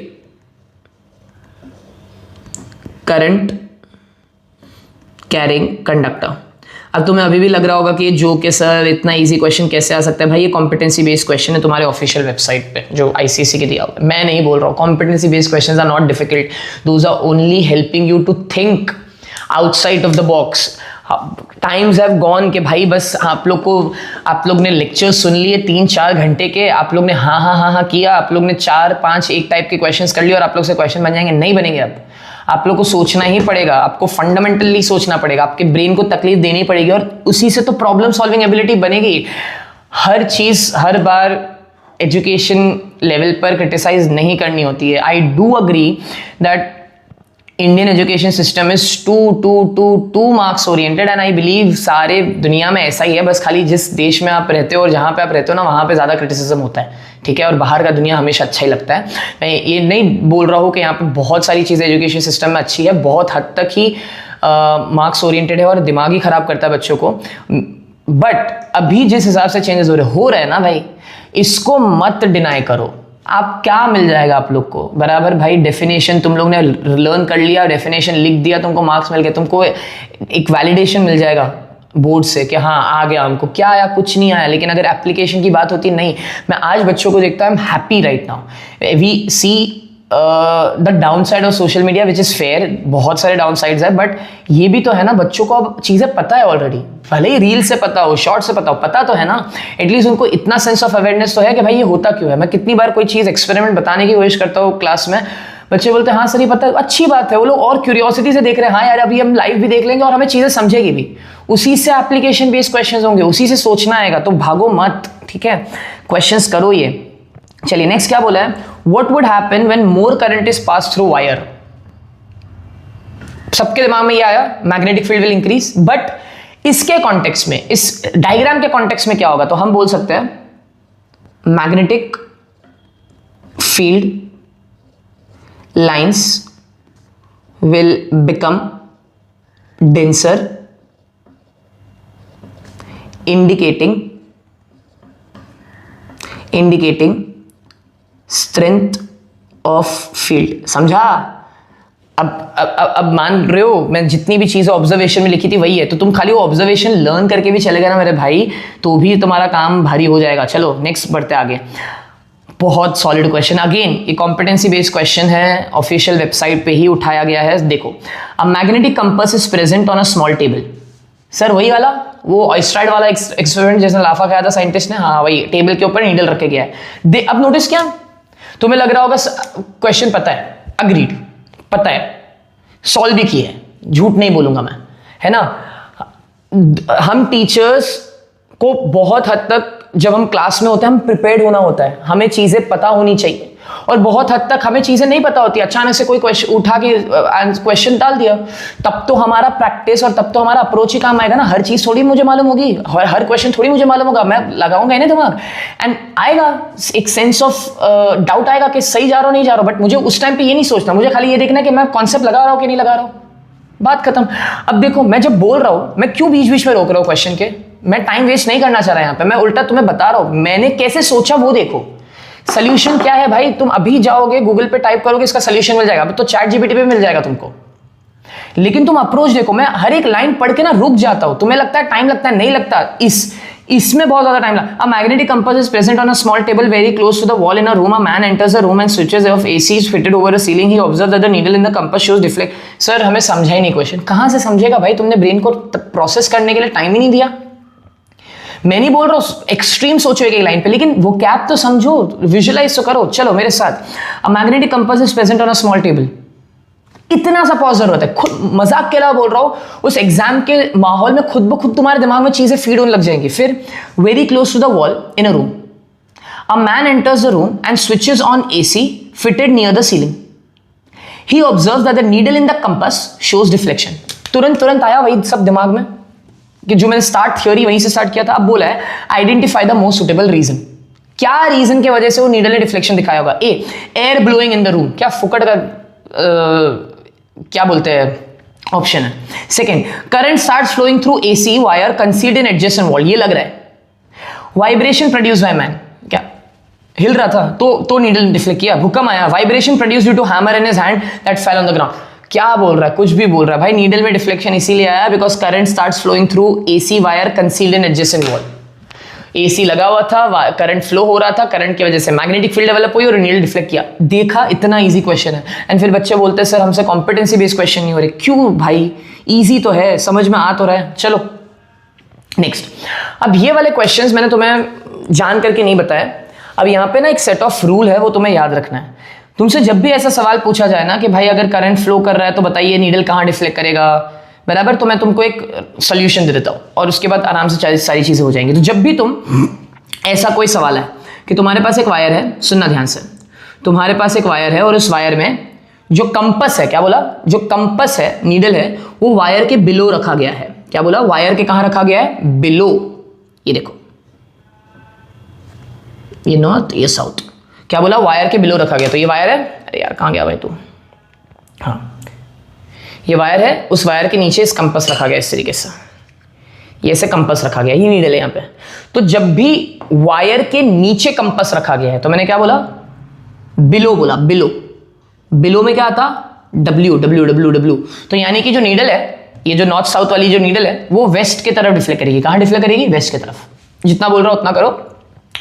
current carrying conductor. अब तुम्हें अभी भी लग रहा होगा कि ये जोक है सर, इतना इजी क्वेश्चन कैसे आ सकता है? भाई ये कॉम्पिटेंसी बेस्ड क्वेश्चन है तुम्हारे ऑफिशियल वेबसाइट पे जो आईसीएसई के दिया हुआ है, मैं नहीं बोल रहा हूँ। Competency based questions are not difficult, those are only helping you to think outside of the box. Times have gone कि भाई बस आप लोग ने लेक्चर सुन लिए 3-4 घंटे के, आप लोग ने हाँ किया, आप लोग ने 4-5 एक टाइप के क्वेश्चंस कर लिए और आप लोग से क्वेश्चन बन जाएंगे? नहीं बनेंगे। अब आप लोग को सोचना ही पड़ेगा, आपको फंडामेंटली सोचना पड़ेगा, आपके ब्रेन को तकलीफ देनी पड़ेगी और उसी से तो प्रॉब्लम सॉल्विंग एबिलिटी बनेगी। हर चीज हर बार एजुकेशन लेवल पर क्रिटिसाइज नहीं करनी होती है। I do agree that Indian education system is two marks oriented and I believe सारे दुनिया में ऐसा ही है, बस खाली जिस देश में आप रहते हो और जहाँ पे आप रहते हो ना वहाँ पे ज़्यादा क्रिटिसिज्म होता है, ठीक है, और बाहर का दुनिया हमेशा अच्छा ही लगता है। मैं ये नहीं बोल रहा हूँ कि यहाँ पे बहुत सारी चीज़ें एजुकेशन सिस्टम में अच्छी है, बहुत हद तक ही मार्क्स ओरिएंटेड है और दिमाग ही ख़राब करता है बच्चों को, बट अभी जिस हिसाब से चेंजेस हो रहे हैं ना भाई, इसको मत डिनाई करो। आप क्या मिल जाएगा आप लोग को बराबर भाई, डेफिनेशन तुम लोग ने लर्न कर लिया, डेफिनेशन लिख दिया, तुमको मार्क्स मिल गए, तुमको एक वैलिडेशन मिल जाएगा बोर्ड से कि हाँ आ गया, हमको क्या आया, कुछ नहीं आया। लेकिन अगर एप्लीकेशन की बात होती, नहीं, मैं आज बच्चों को देखता हूँ, I am happy right now. We see the down side of social media which is fair, बहुत सारे डाउन साइड्स है, बट ये भी तो है ना, बच्चों को अब चीज़ें पता है ऑलरेडी, भले ही रील से पता हो, शॉर्ट से पता हो, पता तो है ना, एटलीस्ट उनको इतना सेंस ऑफ अवेयरनेस तो है कि भाई ये होता क्यों है। मैं कितनी बार कोई चीज़ एक्सपेरिमेंट बताने की कोशिश करता हूँ क्लास में, बच्चे बोलते हैं हाँ सर ये पता है, अच्छी बात है, वो लोग और क्यूरियोसिटी से देख रहे हैं, हाँ यार अभी हम लाइव भी देख लेंगे और हमें चीज़ें समझेगी भी, उसी से एप्लीकेशन बेस्ड क्वेश्चंस होंगे, उसी से सोचना आएगा, तो भागो मत, ठीक है, क्वेश्चंस करो ये। चलिए नेक्स्ट क्या बोला है, what would happen when more current is pass through wire. सबके दिमाग में ये आया, magnetic field will increase, but इसके कॉन्टेक्स्ट में, इस डायग्राम के कॉन्टेक्स्ट में क्या होगा, तो हम बोल सकते हैं magnetic field lines will become denser indicating strength of field। समझा? अब मान रहे हो, मैं जितनी भी चीजें ऑब्जर्वेशन में लिखी थी वही है, तो तुम खाली वो ऑब्जर्वेशन लर्न करके भी चले गए ना मेरे भाई, तो भी तुम्हारा काम भारी हो जाएगा। चलो नेक्स्ट बढ़ते आगे। बहुत सॉलिड क्वेश्चन, अगेन ये कॉम्पिटेंसी बेस्ड क्वेश्चन है, ऑफिशियल वेबसाइट पे ही उठाया गया है। देखो, अ magnetic compass is present on a small table. Sir वही वाला, वो ऑयस्ट्राइड वाला एक्सपेरिमेंट जैसे लाफा खाया था साइंटिस्ट ने, हाँ वही, टेबल के ऊपर नीडल रखे गया है। अब नोटिस क्या, तुम्हें लग रहा होगा क्वेश्चन पता है, अग्रीड, पता है, सॉल्व भी किया है, झूठ नहीं बोलूंगा मैं, है ना। हम टीचर्स को बहुत हद तक जब हम क्लास में होते हैं, हम प्रिपेयर्ड होना होता है, हमें चीजें पता होनी चाहिए, और बहुत हद तक हमें चीजें नहीं पता होती, अचानक से कोई क्वेश्चन उठा के क्वेश्चन डाल दिया, तब तो हमारा प्रैक्टिस और तब तो हमारा अप्रोच ही काम आएगा ना। हर चीज थोड़ी मुझे मालूम होगी, हर क्वेश्चन थोड़ी मुझे मालूम होगा, मैं लगाऊंगा इन्हें दिमाग, एंड आएगा एक सेंस ऑफ डाउट आएगा कि सही जा रहा हो नहीं जा रहा हो, बट मुझे उस टाइम पे ये नहीं सोचना, मुझे खाली ये देखना है कि मैं कॉन्सेप्ट लगा रहा हूँ कि नहीं लगा रहा हूँ, बात खत्म। अब देखो, मैं जब बोल रहा हूँ, मैं क्यों बीच बीच में रोक रहा हूँ क्वेश्चन के, मैं टाइम वेस्ट नहीं करना चाह रहा यहाँ पे, मैं उल्टा तुम्हें बता रहा हूँ मैंने कैसे सोचा, वो देखो। सोल्यूशन क्या है भाई, तुम अभी जाओगे गूगल पे टाइप करोगे, इसका सोल्यूशन मिल जाएगा, तो चैट जीपीटी पे मिल जाएगा तुमको, लेकिन तुम अप्रोच देखो। मैं हर एक लाइन पढ़ के ना रुक जाता हूं, तुम्हें लगता है टाइम लगता है, नहीं लगता, इसमें बहुत ज्यादा टाइम लगता। A magnetic compass is present on a small table very close to the wall in a room. A man enters the room and switches off AC is fitted over a ceiling. He observe that the needle in the compass shows deflect. Sir हमें समझा ही नहीं question, कहां से समझेगा भाई, तुमने brain को process करने के लिए टाइम ही नहीं दिया। मैं नहीं बोल रहा हूं एक्सट्रीम सोचो एक लाइन पे, लेकिन वो कैप तो समझो, विजुअलाइज तो करो। चलो मेरे साथ, अ magnetic compass is present on a small table. इतना सा पॉज जरूरत है, खुद मजाक के अलावा बोल रहा हूं, उस एग्जाम के माहौल में खुद ब खुद तुम्हारे दिमाग में चीजें फीड होने लग जाएंगी। फिर very close to the wall in a room, a man enters the room and switches on AC fitted near the ceiling. He observes that the needle in the compass shows deflection. तुरंत आया वही सब दिमाग में कि जो मैंने theory वहीं से स्टार्ट किया था। अब बोला है identify the most suitable reason. क्या रीजन की वजह से वो नीडल ने डिफ्लेक्शन दिखाया होगा? A, air blowing in the room, क्या फुकट का क्या बोलते हैं ऑप्शन है। Second, current starts flowing through AC wire concealed in adjacent wall, ये लग रहा है। वाइब्रेशन प्रोड्यूस बाय मैन, क्या हिल रहा था तो नीडल डिफ्लेक्ट किया। भूकंप आया, vibration produce due to hammer in his hand that fell on the ground. क्या बोल रहा है, कुछ भी बोल रहा है भाई। नीडल में डिफ्लेक्शन इसीलिए आया because current starts flowing through AC wire concealed in adjacent wall. AC लगा हुआ था, करंट फ्लो हो रहा था, करंट की वजह से मैग्नेटिक फील्ड डेवलप हुई और नीडल डिफ्लेक्ट किया। देखा, इतना इजी क्वेश्चन है। एंड फिर बच्चे बोलते हैं सर हमसे कॉम्पिटेंसी बेस्ड क्वेश्चन नहीं हो रहे। क्यों भाई, इजी तो है, समझ में आ तो रहा है। चलो नेक्स्ट, अब ये वाले क्वेश्चंस मैंने तुम्हें जान करके नहीं बताया। अब यहाँ पे ना एक सेट ऑफ रूल है, वो तुम्हें याद रखना है। तुमसे जब भी ऐसा सवाल पूछा जाए ना कि भाई अगर करंट फ्लो कर रहा है तो बताइए नीडल कहाँ डिफ्लेक्ट करेगा, बराबर, तो मैं तुमको एक सोल्यूशन दे देता हूँ और उसके बाद आराम से सारी चीजें हो जाएंगी। तो जब भी तुम ऐसा कोई सवाल है कि तुम्हारे पास एक वायर है, सुनना ध्यान से, तुम्हारे पास एक वायर है और उस वायर में जो कंपस है, क्या बोला, जो कंपस है, नीडल है, वो वायर के बिलो रखा गया है। क्या बोला, वायर के कहाँ रखा गया है? बिलो। ये देखो, ये नॉर्थ, ये साउथ। क्या बोला, वायर के बिलो रखा गया। तो ये वायर है, अरे यार कहाँ गया भाई तू, हाँ ये वायर है, उस वायर के नीचे इस कंपस रखा गया इस तरीके से, ये ऐसे कंपस रखा गया, ये नीडल है यहाँ पे। तो जब भी वायर के नीचे कंपस रखा गया है तो मैंने क्या बोला, बिलो बोला, बिलो। बिलो में क्या आता, डब्ल्यू डब्ल्यू डब्ल्यू डब्ल्यू। तो यानी कि जो नीडल है, ये जो नॉर्थ साउथ वाली जो नीडल है, वो वेस्ट की तरफ डिफ्लेक्ट करेगी। कहाँ डिफ्लेक्ट करेगी? वेस्ट की तरफ। जितना बोल रहा हूं उतना करो,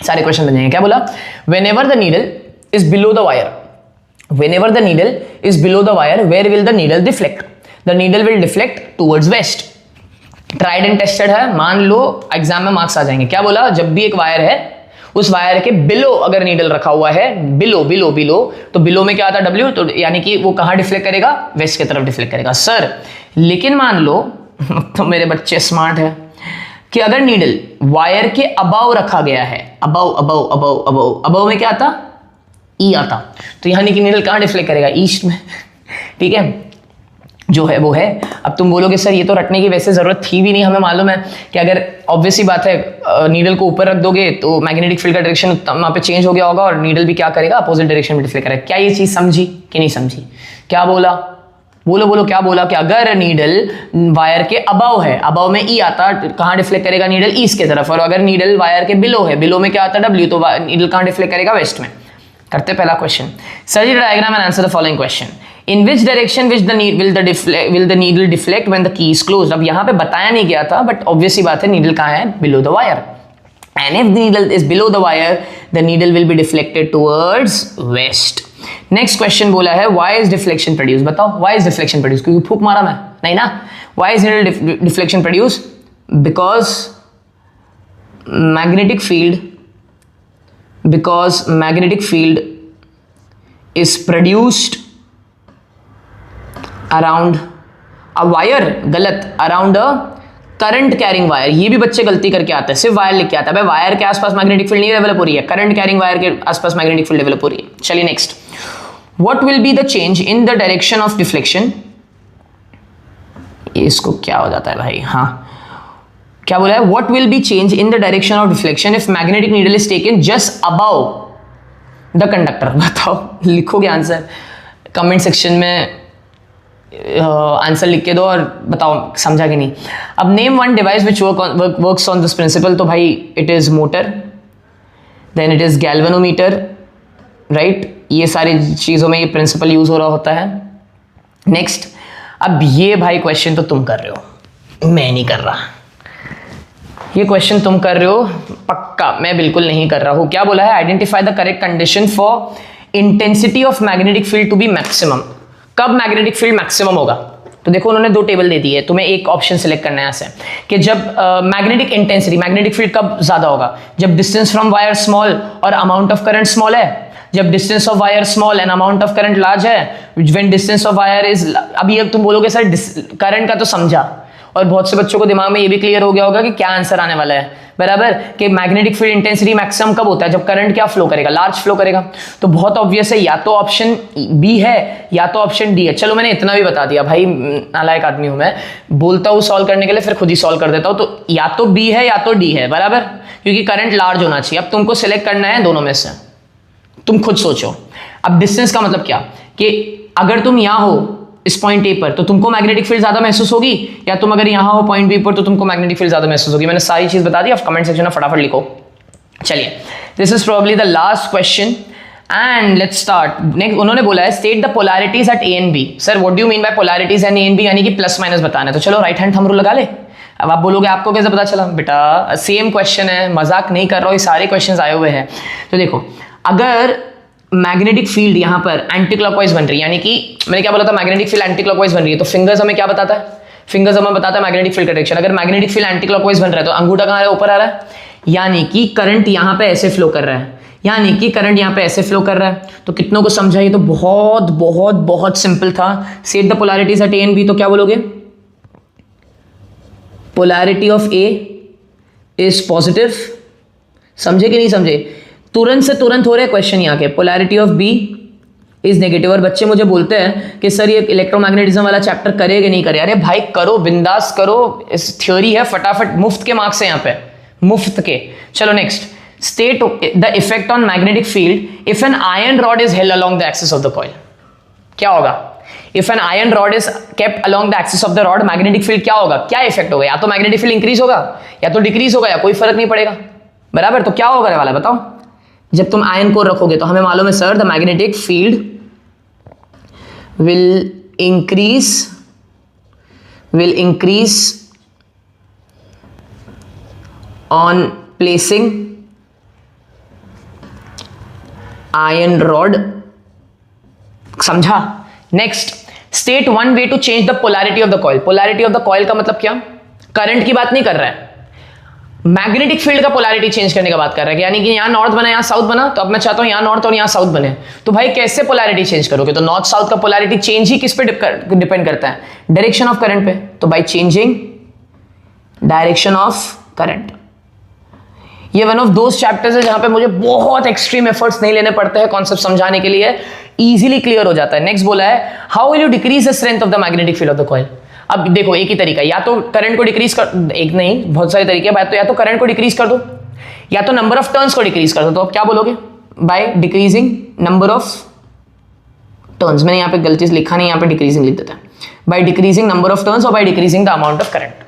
सारे क्वेश्चन बन जाएंगे। क्या बोला, when ever the needle is below the wire, whenever the needle is below the wire, where will the needle deflect? The needle will deflect towards west. Tried and tested है, मान लो एग्जाम में marks आ जाएंगे। क्या बोला, जब भी एक wire है, उस वायर के बिलो अगर नीडल रखा हुआ है, बिलो बिलो बिलो, तो बिलो में क्या आता है? W। तो यानी कि वो कहाँ डिफ्लेक्ट करेगा? वेस्ट की तरफ डिफ्लेक्ट करेगा। सर लेकिन मान लो तो मेरे बच्चे स्मार्ट है कि अगर नीडल वायर के अबाव रखा गया है, above above above above, above में क्या आता? ई आता। तो यानी कि नीडल कहाँ डिफ्लेक्ट करेगा? ईस्ट में। ठीक है, जो है वो है। अब तुम बोलोगे सर ये तो रटने की वैसे जरूरत थी भी नहीं, हमें मालूम है कि अगर ऑब्वियसली बात है नीडल को ऊपर रख दोगे तो मैग्नेटिक फील्ड का डायरेक्शन वहाँ पे चेंज हो गया होगा और नीडल भी क्या करेगा? अपोजिट डायरेक्शन में डिफ्लेक्ट करेगा। क्या ये चीज समझी कि नहीं समझी? क्या बोला, बोलो बोलो, क्या बोला कि अगर नीडल वायर के अबाव है, अबाव में ई आता, कहाँ डिफ्लेक्ट करेगा? नीडल ईस्ट की तरफ। और अगर नीडल वायर के बिलो है, बिलो में क्या आता? डब्ल्यू, तो नीडल कहाँ डिफ्लेक्ट करेगा? वेस्ट में। करते पहला question, study the diagram and answer the following question. In which direction will the needle deflect when the key is closed? अब यहाँ पे बताया नहीं गया था, बट ऑब्वियसली बात है, नीडल कहाँ है? Below the wire. And if the needle is below the wire, the needle will be deflected towards waste. Next question बोला है, व्हाई इज डिफ्लेक्शन प्रोड्यूस? बताओ, व्हाई इज डिफ्लेक्शन प्रोड्यूस? क्योंकि फूक मारा मैं, नहीं ना? Why is needle deflection produce? Because magnetic field, because magnetic field is produced around a wire, गलत, around a current carrying wire। ये भी बच्चे गलती करके आते हैं, सिर्फ वायर लिख के आता है। भाई वायर के आसपास मैग्नेटिक फील्ड नहीं डेवलप हो रही है, करंट कैरिंग वायर के आसपास मैग्नेटिक फील्ड डेवलप हो रही है। चलिए next, what will be the change in the direction of deflection? इसको क्या हो जाता है भाई, हाँ क्या बोला है, what will be change in the direction of deflection if magnetic needle is taken just above the conductor? बताओ, लिखोगे आंसर कमेंट सेक्शन में, आंसर लिख के दो और बताओ समझा कि नहीं। अब name one device which works on this principle. तो भाई it is motor, then it is galvanometer, right. ये सारी चीज़ों में ये प्रिंसिपल यूज हो रहा होता है। नेक्स्ट, अब ये भाई क्वेश्चन तो तुम कर रहे हो, मैं नहीं कर रहा। ये क्वेश्चन तुम कर रहे हो पक्का, मैं बिल्कुल नहीं कर रहा हूं। क्या बोला है, identify the correct condition for intensity of magnetic field to be maximum. कब मैग्नेटिक फील्ड मैक्सिमम होगा? तो देखो उन्होंने दो टेबल दे दी है, तुम्हें एक ऑप्शन सिलेक्ट करना है ऐसे कि जब मैग्नेटिक इंटेंसिटी, मैग्नेटिक फील्ड कब ज्यादा होगा, जब डिस्टेंस फ्रॉम वायर स्मॉल और अमाउंट ऑफ करंट स्मॉल है, जब distance of wire small and amount of current large है, when distance of wire is, अभी अब तुम बोलोगे सर करंट का तो समझा, और बहुत से बच्चों को दिमाग में ये भी क्लियर हो गया होगा कि क्या आंसर आने वाला है, बराबर, कि मैग्नेटिक फील्ड इंटेंसिटी मैक्सिमम कब होता है, जब करंट क्या फ्लो करेगा, लार्ज फ्लो करेगा। तो बहुत ऑब्वियस है, या तो ऑप्शन बी है या तो ऑप्शन डी है। चलो मैंने इतना भी बता दिया भाई, नालायक आदमी हूं मैं, बोलता हूं सॉल्व करने के लिए फिर खुद ही सॉल्व कर देता हूं। तो या तो बी है या तो डी है, बराबर, क्योंकि करंट लार्ज होना चाहिए। अब तुमको सिलेक्ट करना है दोनों में से, तुम खुद सोचो। अब डिस्टेंस का मतलब क्या, कि अगर तुम यहां हो इस पॉइंट ए पर तो तुमको मैग्नेटिक फील्ड ज्यादा महसूस होगी, या तुम अगर यहां हो पॉइंट बी पर तो तुमको मैग्नेटिक फील्ड ज्यादा महसूस होगी। मैंने सारी चीज बता दी, आप कमेंट सेक्शन में फटाफट लिखो। चलिए, this is probably the last question and let's start. Next उन्होंने बोला है state the polarities at A and B. Sir what do you mean by polarities at A and B, यानी कि प्लस माइनस बताना है। तो चलो राइट हैंड थंब रूल लगा ले। अब आप बोलोगे आपको कैसे पता चला, बेटा सेम क्वेश्चन है, मजाक नहीं कर रहा हूं, ये सारे क्वेश्चन आए हुए हैं। तो देखो, अगर मैग्नेटिक फील्ड यहां पर एंटी क्लॉकवाइज बन रही है, यानी कि मैंने क्या बोला था, मैग्नेटिक फील्ड एंटी क्लॉकवाइज बन रही है, तो फिंगर्स हमें क्या बताता है, फिंगर्स हमें बताता है मैग्नेटिक फील्ड का डायरेक्शन। अगर मैग्नेटिक फील्ड एंटी क्लॉकवाइज बन रहा है तो अंगूठा कहां है, ऊपर आ रहा है, यानी कि करंट यहां पे ऐसे फ्लो कर रहा है, यानी कि करंट यहां पे ऐसे फ्लो कर रहा है। तो कितनों को समझा, ये तो बहुत बहुत बहुत सिंपल था। Set the polarities at A and B, तो क्या बोलोगे, polarity of A is positive. समझे कि नहीं समझे, तुरंत से तुरंत हो रहे क्वेश्चन यहाँ के। Polarity of B is negative. और बच्चे मुझे बोलते हैं कि सर ये इलेक्ट्रोमैग्नेटिज्म वाला चैप्टर करे कि नहीं करे। अरे भाई करो, बिंदास करो, इस थ्योरी है, फटाफट मुफ्त के मार्क्स है यहाँ पे, मुफ्त के। चलो next, state the effect on magnetic field if an iron rod is held along the axis of the coil. क्या होगा, if an iron rod is kept along the axis of the rod, magnetic field क्या होगा, क्या effect होगा, या तो magnetic field increase होगा या तो डिक्रीज होगा, या कोई फर्क नहीं पड़ेगा, बराबर। तो क्या होगा वाला बताओ, जब तुम आयन कोर रखोगे तो हमें मालूम है sir the magnetic field will increase on placing iron rod. समझा। Next, state one way to change the polarity of the coil. Polarity of the coil का मतलब क्या, करंट की बात नहीं कर रहा है, मैग्नेटिक फील्ड का पोलैरिटी चेंज करने का बात कर रहा है, यानी कि यहां नॉर्थ बना यहां साउथ बना, तो अब मैं चाहता हूं यहां नॉर्थ और यहां साउथ बने। तो भाई कैसे पोलैरिटी चेंज करोगे, तो नॉर्थ साउथ का पोलैरिटी चेंज ही किस पे डिपेंड करता है, डायरेक्शन ऑफ करंट पे। तो by changing direction of current, ये वन ऑफ दोस चैप्टर्स है जहां पे मुझे बहुत एक्सट्रीम एफर्ट्स नहीं लेने पड़ते हैं कॉन्सेप्ट समझाने के लिए, इजीली क्लियर हो जाता है। नेक्स्ट बोला है how will you decrease the strength of the magnetic field of the coil. अब देखो एक ही तरीका, या तो करंट को डिक्रीज कर, एक नहीं बहुत सारे तरीके हैं, तो या तो करंट को डिक्रीज कर दो या तो नंबर ऑफ टर्न्स को डिक्रीज कर दो। तो आप क्या बोलोगे, bye decreasing number of turns. मैंने यहाँ पे गलती से लिखा नहीं, यहाँ पे डिक्रीजिंग लिख देता है, by decreasing number of turns और by decreasing the amount of current.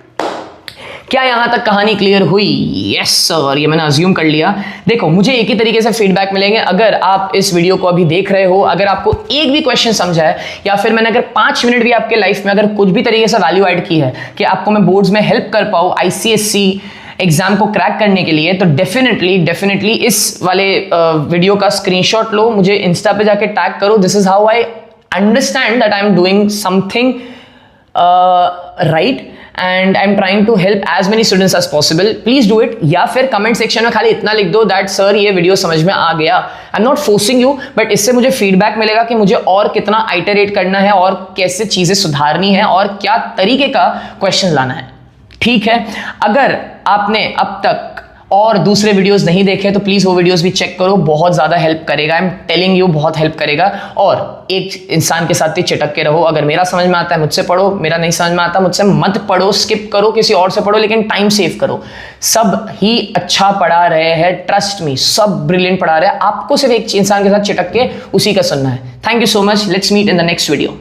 क्या यहां तक कहानी क्लियर हुई? यस सर, ये मैंने अज्यूम कर लिया। देखो मुझे एक ही तरीके से फीडबैक मिलेंगे, अगर आप इस वीडियो को अभी देख रहे हो, अगर आपको एक भी क्वेश्चन समझा है, या फिर मैंने अगर 5 मिनट भी आपके लाइफ में अगर कुछ भी तरीके से वैल्यू ऐड की है कि आपको मैं बोर्ड्स में हेल्प कर पाऊँ ICSE एग्जाम को क्रैक करने के लिए, तो डेफिनेटली इस वाले वीडियो का स्क्रीनशॉट लो, मुझे इंस्टा पे जाके टैग करो। This is how I understand that I am doing something right and I'm trying to help as many students as possible. Please do it. या फिर कमेंट सेक्शन में खाली इतना लिख दो दैट सर ये वीडियो समझ में आ गया। I'm not forcing you, but इससे मुझे फीडबैक मिलेगा कि मुझे और कितना आइटरेट करना है और कैसे चीजें सुधारनी है और क्या तरीके का क्वेश्चन लाना है। ठीक है, अगर आपने अब तक और दूसरे वीडियोस नहीं देखे तो प्लीज वो वीडियोस भी चेक करो, बहुत ज्यादा हेल्प करेगा। आई एम टेलिंग यू, बहुत हेल्प करेगा। और एक इंसान के साथ ही चिटक के रहो। अगर मेरा समझ में आता है मुझसे पढ़ो, मेरा नहीं समझ में आता मुझसे मत पढ़ो, स्किप करो, किसी और से पढ़ो, लेकिन टाइम सेव करो। सब ही अच्छा पढ़ा रहे हैं, ट्रस्ट मी, सब ब्रिलियंट पढ़ा रहे हैं। आपको सिर्फ एक इंसान के साथ चिटक के उसी का सुनना है। Thank you so much, let's meet in the next video.